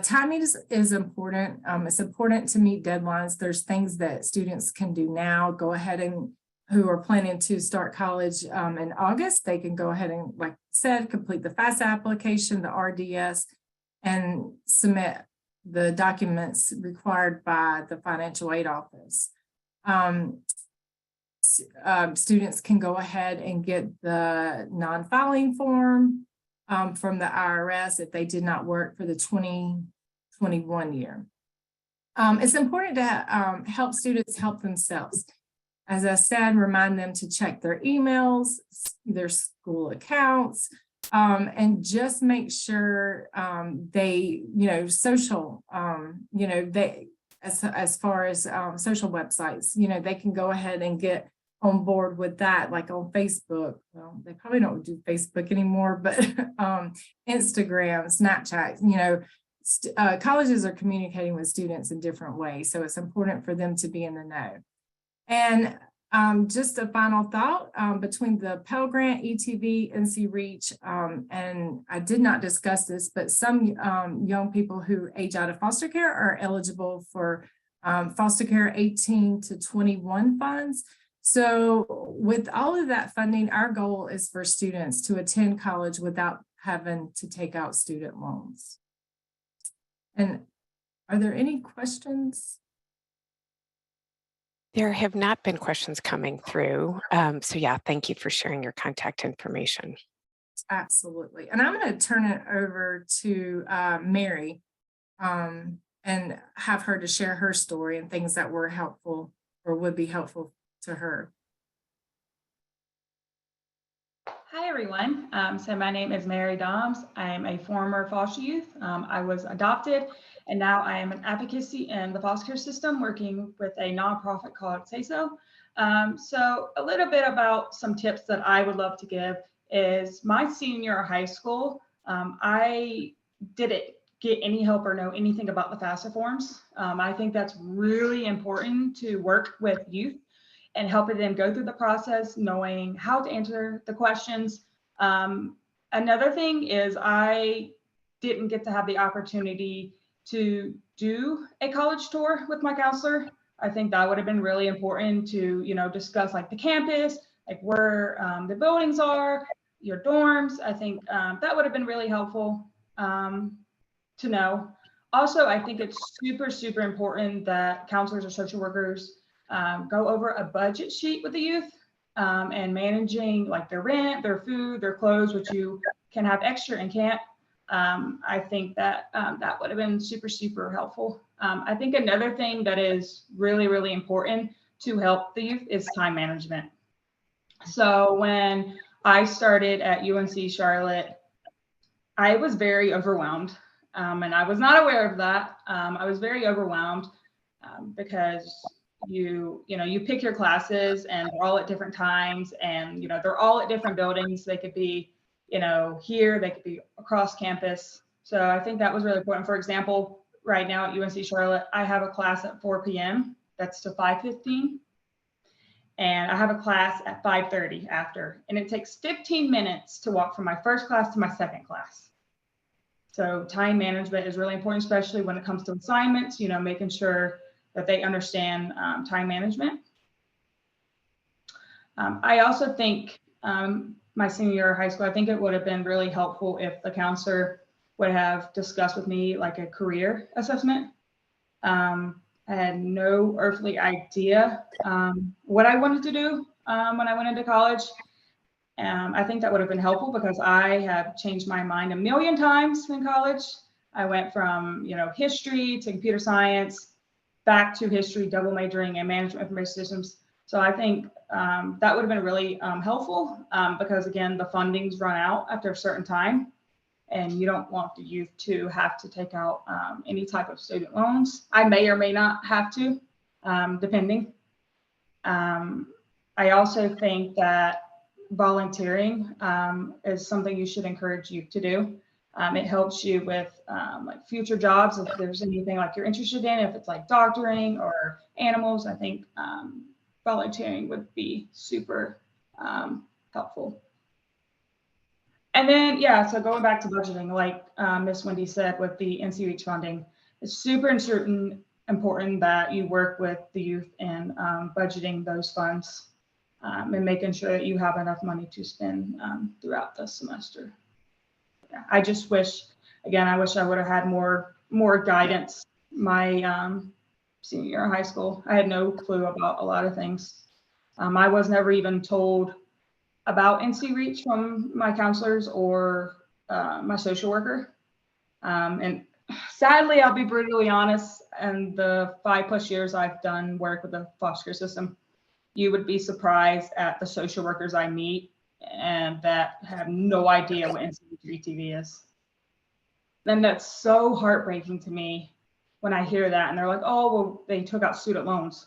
Timing is important. It's important to meet deadlines. There's things that students can do now. Go ahead and who are planning to start college in August, they can go ahead and, like I said, complete the FAFSA application, the RDS, and submit the documents required by the financial aid office. Students can go ahead and get the non-filing form from the IRS if they did not work for the 2021 year. It's important to help students help themselves. As I said, remind them to check their emails, their school accounts, and just make sure they, you know, social, you know, they, as far as social websites, you know, they can go ahead and get on board with that, like on Facebook. Well, they probably don't do Facebook anymore, but Instagram, Snapchat, you know, colleges are communicating with students in different ways. So it's important for them to be in the know. And Just a final thought, between the Pell Grant, ETV, NC Reach, and I did not discuss this, but some young people who age out of foster care are eligible for foster care 18 to 21 funds. So with all of that funding, our goal is for students to attend college without having to take out student loans. And are there any questions? There have not been questions coming through. So yeah, thank you for sharing your contact information. Absolutely. And I'm going to turn it over to Mary and have her to share her story and things that were helpful or would be helpful to her. Hi, everyone. So my name is Mary Doms. I am a former foster youth. I was adopted, and now I am an advocacy in the foster care system, working with a nonprofit called Say So. So a little bit about some tips that I would love to give is my senior year of high school, I didn't get any help or know anything about the FAFSA forms. I think that's really important to work with youth and helping them go through the process, knowing how to answer the questions. Another thing is I didn't get to have the opportunity to do a college tour with my counselor. I think that would have been really important to, discuss like the campus, like where the buildings are, your dorms. I think that would have been really helpful to know. Also, I think it's super, super important that counselors or social workers go over a budget sheet with the youth and managing like their rent, their food, their clothes, which you can have extra and can't. I think that that would have been super, super helpful. I think another thing that is really, really important to help the youth is time management. So when I started at UNC Charlotte, I was very overwhelmed, and I was not aware of that. I was very overwhelmed because you pick your classes and they're all at different times, and they're all at different buildings. They could be here, they could be across campus. So I think that was really important. For example, right now at UNC Charlotte, I have a class at 4 p.m. that's to 5:15, and I have a class at 5:30 after, and it takes 15 minutes to walk from my first class to my second class. So time management is really important, especially when it comes to assignments, making sure that they understand time management. I also think my senior year of high school, I think it would have been really helpful if the counselor would have discussed with me like a career assessment. I had no earthly idea what I wanted to do when I went into college. I think that would have been helpful because I have changed my mind a million times in college. I went from, history to computer science, back to history, double majoring in management information systems. So I think that would have been really helpful because again, the fundings run out after a certain time, and you don't want the youth to have to take out any type of student loans. I may or may not have to, depending. I also think that volunteering is something you should encourage youth to do. It helps you with like future jobs. If there's anything like you're interested in, if it's like doctoring or animals, I think volunteering would be super helpful. And then, so going back to budgeting, like Miss Wendy said, with the NC Reach funding, it's super important that you work with the youth in budgeting those funds and making sure that you have enough money to spend throughout the semester. Yeah, I just wish, again, I wish I would have had more guidance. My senior year of high school, I had no clue about a lot of things. I was never even told about NC Reach from my counselors or my social worker. And sadly, I'll be brutally honest, in the 5+ years I've done work with the foster care system, you would be surprised at the social workers I meet and that have no idea what NC Reach TV is. Then that's so heartbreaking to me when I hear that, and they're like, oh, well, they took out student loans.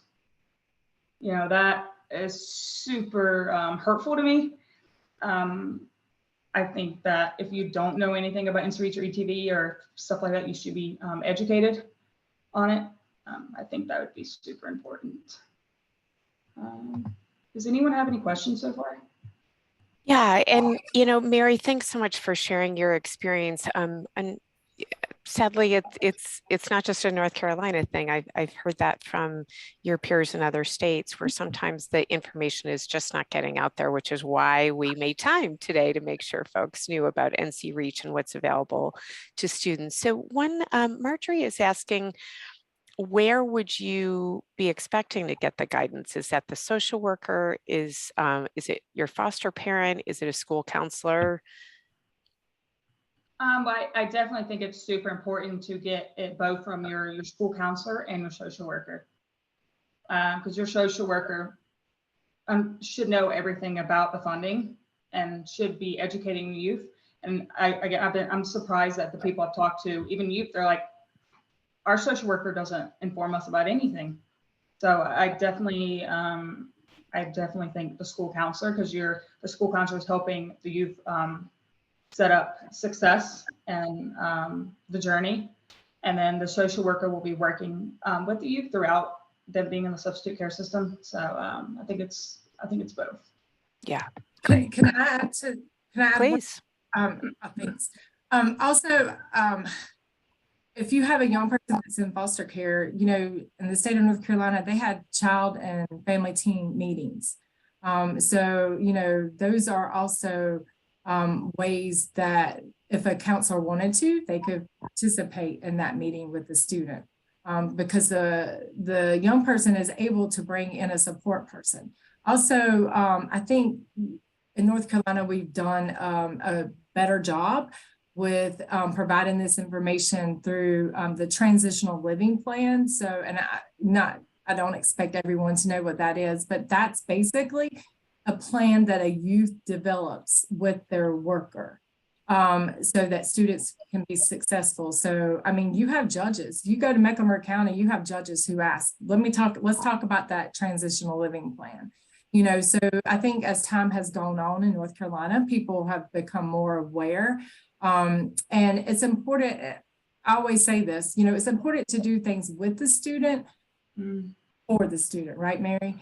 That is super hurtful to me. I think that if you don't know anything about NC Reach or ETV or stuff like that, you should be educated on it. I think that would be super important. Does anyone have any questions so far? Yeah, and Mary, thanks so much for sharing your experience. And sadly, it's not just a North Carolina thing. I've heard that from your peers in other states where sometimes the information is just not getting out there, which is why we made time today to make sure folks knew about NC Reach and what's available to students. So Marjorie is asking, where would you be expecting to get the guidance? Is that the social worker? Is it your foster parent? Is it a school counselor? I definitely think it's super important to get it both from your school counselor and your social worker, because your social worker should know everything about the funding and should be educating the youth. And I'm surprised that the people I've talked to, even youth, they're like, our social worker doesn't inform us about anything. So I definitely think the school counselor, because the school counselor is helping the youth set up success and the journey. And then the social worker will be working with the youth throughout them being in the substitute care system. So I think it's both. Yeah. Can I add Please. Thanks. Also, if you have a young person that's in foster care, in the state of North Carolina, they had child and family team meetings. So, those are also ways that if a counselor wanted to, they could participate in that meeting with the student, because the young person is able to bring in a support person. Also, I think in North Carolina, we've done a better job with providing this information through the transitional living plan. So, and I don't expect everyone to know what that is, but that's basically a plan that a youth develops with their worker, so that students can be successful. So, I mean, you have judges. You go to Mecklenburg County, you have judges who ask, let's talk about that transitional living plan. So I think as time has gone on in North Carolina, people have become more aware. And it's important, I always say this, it's important to do things with the student for the student, right, Mary?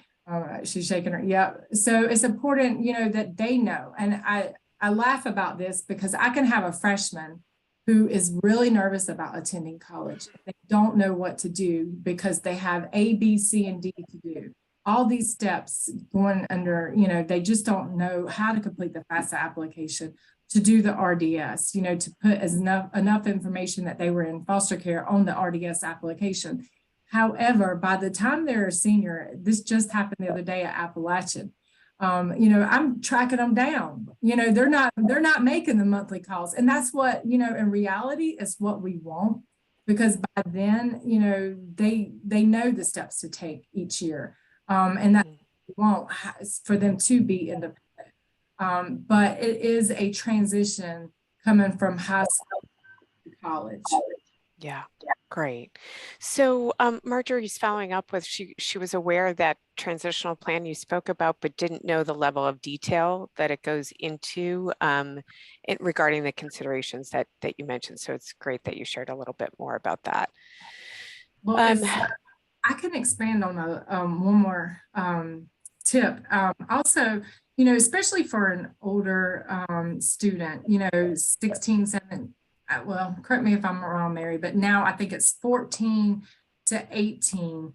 She's shaking her, yeah. So it's important, that they know. And I laugh about this because I can have a freshman who is really nervous about attending college. They don't know what to do because they have A, B, C, and D to do. All these steps going under, they just don't know how to complete the FAFSA application, to do the RDS, to put enough information that they were in foster care on the RDS application. However, by the time they're a senior, this just happened the other day at Appalachian. I'm tracking them down. They're not making the monthly calls, and that's what in reality is what we want, because by then they know the steps to take each year, and that we want for them to be independent. But it is a transition coming from high school to college. Yeah, great. So Marjorie's following up with, she was aware that transitional plan you spoke about, but didn't know the level of detail that it goes into regarding the considerations that you mentioned. So it's great that you shared a little bit more about that. Well, I can expand on one more tip. Also, especially for an older student, 16, 17, well, correct me if I'm wrong, Mary, but now I think it's 14 to 18.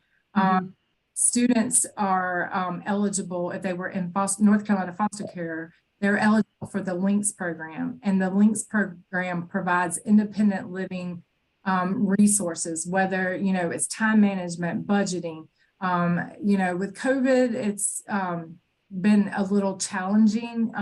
Students are eligible, if they were in North Carolina foster care, they're eligible for the LINKS program. And the LINKS program provides independent living resources, whether, it's time management, budgeting. With COVID, it's been a little challenging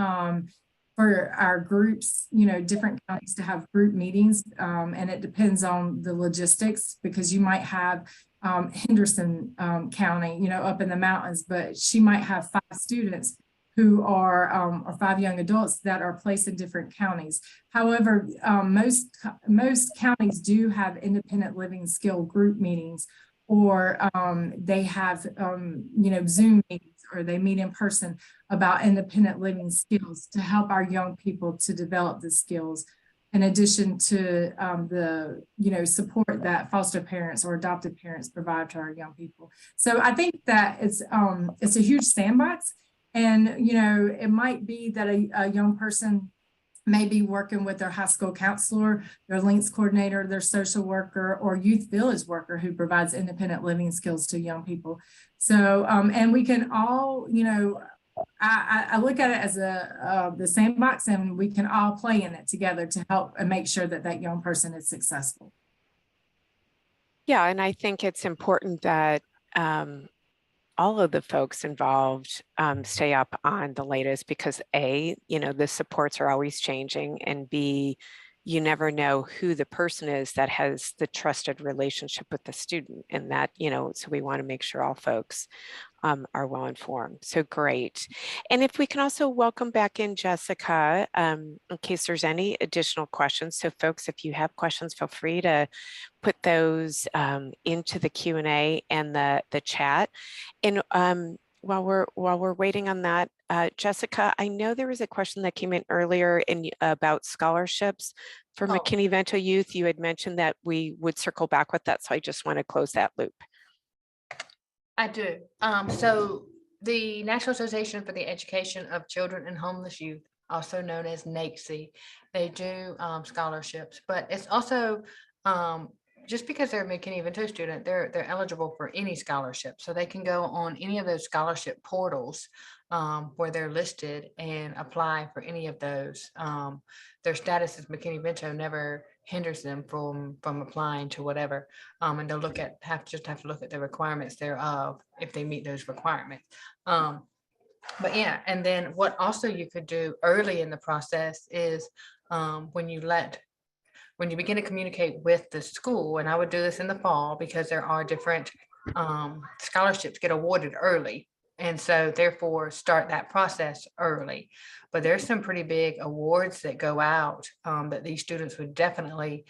for our groups, different counties to have group meetings, and it depends on the logistics, because you might have Henderson County, up in the mountains, but she might have 5 students who are, or 5 young adults that are placed in different counties. However, most counties do have independent living skill group meetings, or they have, Zoom meetings, or they meet in person about independent living skills to help our young people to develop the skills, in addition to the support that foster parents or adopted parents provide to our young people. So I think that it's a huge sandbox. And, you know, it might be that a young person may be working with their high school counselor, their links coordinator, their social worker, or youth village worker who provides independent living skills to young people. So, and we can all, you know, I look at it as the sandbox, and we can all play in it together to help and make sure that that young person is successful. Yeah, and I think it's important that all of the folks involved stay up on the latest, because A, you know, the supports are always changing, and B, you never know who the person is that has the trusted relationship with the student, and that, you know, so we want to make sure all folks are well informed. So great. And if we can also welcome back in Jessica, in case there's any additional questions. So folks, if you have questions, feel free to put those into the Q&A and the chat. And while we're waiting on that, Jessica, I know there was a question that came in earlier about scholarships for McKinney Vento Youth. You had mentioned that we would circle back with that, so I just want to close that loop. I do. So the National Association for the Education of Children and Homeless Youth, also known as NAECC, they do scholarships, but it's also just because they're a McKinney Vento student, they're eligible for any scholarship. So they can go on any of those scholarship portals where they're listed and apply for any of those. Their status as McKinney Vento never hinders them from applying to whatever. And they'll have to look at the requirements thereof if they meet those requirements. But yeah, and then what also you could do early in the process is when you begin to communicate with the school, and I would do this in the fall because there are different scholarships get awarded early. And so therefore start that process early. But there's some pretty big awards that go out that these students would definitely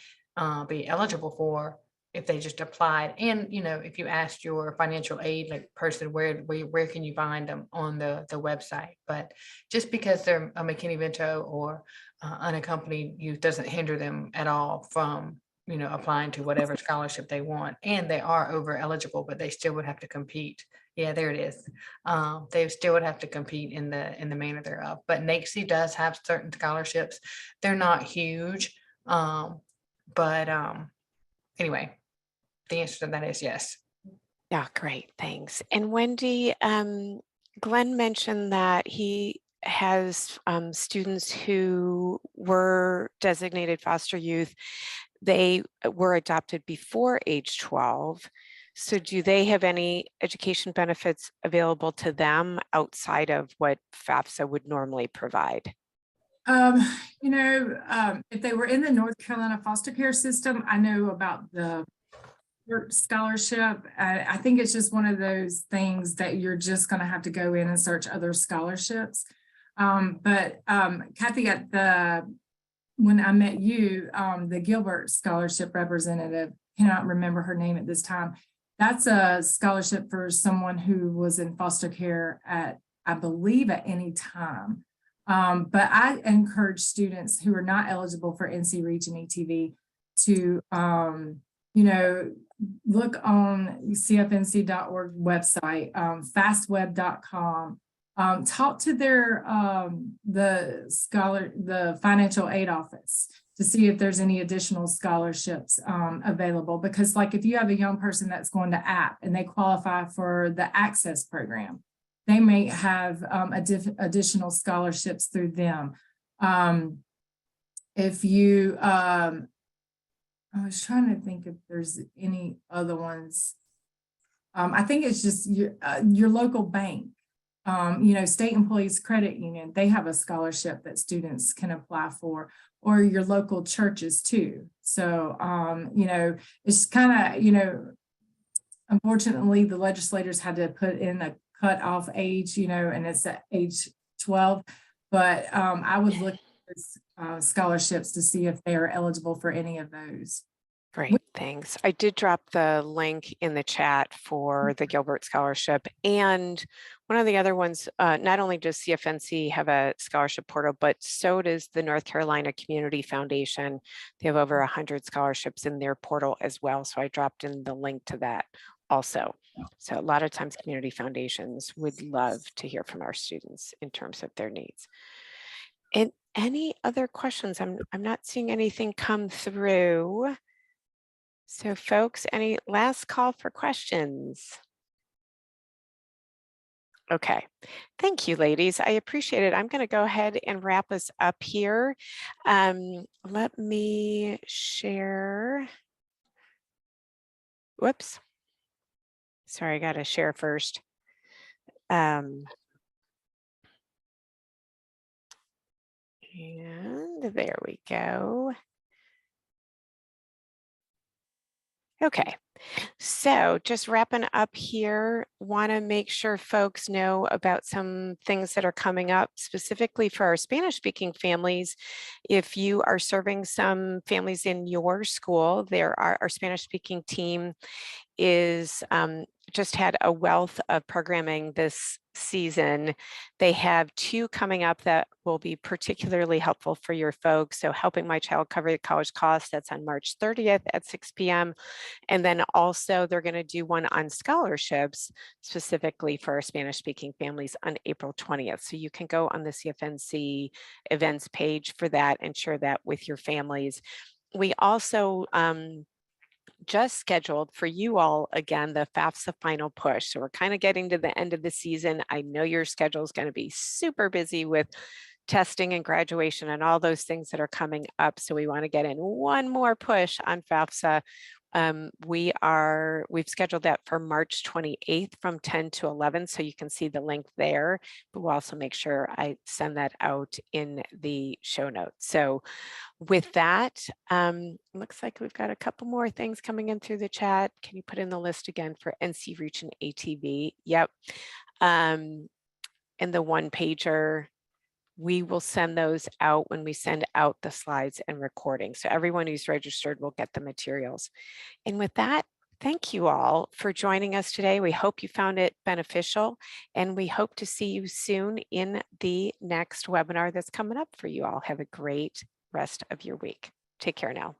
be eligible for if they just applied. And, you know, if you asked your financial aid person, where can you find them on the website? But just because they're a McKinney Vento or unaccompanied youth doesn't hinder them at all from, you know, applying to whatever scholarship they want. And they are over eligible, but they still would have to compete. Yeah, there it is. They still would have to compete in the manner thereof. But NAECC does have certain scholarships. They're not huge. But anyway, the answer to that is yes. Yeah, great, thanks. And Wendy, Glenn mentioned that he has students who were designated foster youth. They were adopted before age 12. So do they have any education benefits available to them outside of what FAFSA would normally provide? You know, if they were in the North Carolina foster care system, I know about the scholarship. I think it's just one of those things that you're just going to have to go in and search other scholarships. But Kathy, when I met you, the Gilbert scholarship representative, cannot remember her name at this time. That's a scholarship for someone who was in foster care at, I believe, at any time. But I encourage students who are not eligible for NC Reach and ETV to, you know, look on CFNC.org website, fastweb.com, talk to their the financial aid office to see if there's any additional scholarships available. Because like if you have a young person that's going to app and they qualify for the Access program, they may have additional scholarships through them. If you, I was trying to think if there's any other ones. I think it's just your local bank. You know, State Employees Credit Union, they have a scholarship that students can apply for, or your local churches too. So, you know, it's kind of, you know, unfortunately, the legislators had to put in a cutoff age, you know, and it's at age 12. But I would look at scholarships to see if they are eligible for any of those. Great, thanks. I did drop the link in the chat for the Gilbert Scholarship. And one of the other ones, not only does CFNC have a scholarship portal, but so does the North Carolina Community Foundation. They have over 100 scholarships in their portal as well. So I dropped in the link to that also. So a lot of times community foundations would love to hear from our students in terms of their needs. And any other questions? I'm not seeing anything come through. So folks, any last call for questions? Okay, thank you, ladies. I appreciate it. I'm going to go ahead and wrap us up here. Let me share. Whoops. Sorry, I got to share first. And there we go. Okay, so just wrapping up here, want to make sure folks know about some things that are coming up specifically for our Spanish speaking families. If you are serving some families in your school, our Spanish speaking team is just had a wealth of programming this season. They have 2 coming up that will be particularly helpful for your folks. So Helping My Child Cover the College Costs, that's on March 30th at 6 p.m. And then also they're going to do one on scholarships specifically for our Spanish speaking families on April 20th. So you can go on the CFNC events page for that and share that with your families. We also just scheduled for you all again the FAFSA final push. So we're kind of getting to the end of the season. I know your schedule is going to be super busy with testing and graduation and all those things that are coming up. So we want to get in one more push on FAFSA. We've scheduled that for March 28th from 10 to 11. So you can see the link there, but we'll also make sure I send that out in the show notes. So with that, looks like we've got a couple more things coming in through the chat. Can you put in the list again for NC Reach and ATV? Yep. And the one pager, we will send those out when we send out the slides and recordings. So everyone who's registered will get the materials. And with that, thank you all for joining us today. We hope you found it beneficial, and we hope to see you soon in the next webinar that's coming up for you all. Have a great rest of your week. Take care now.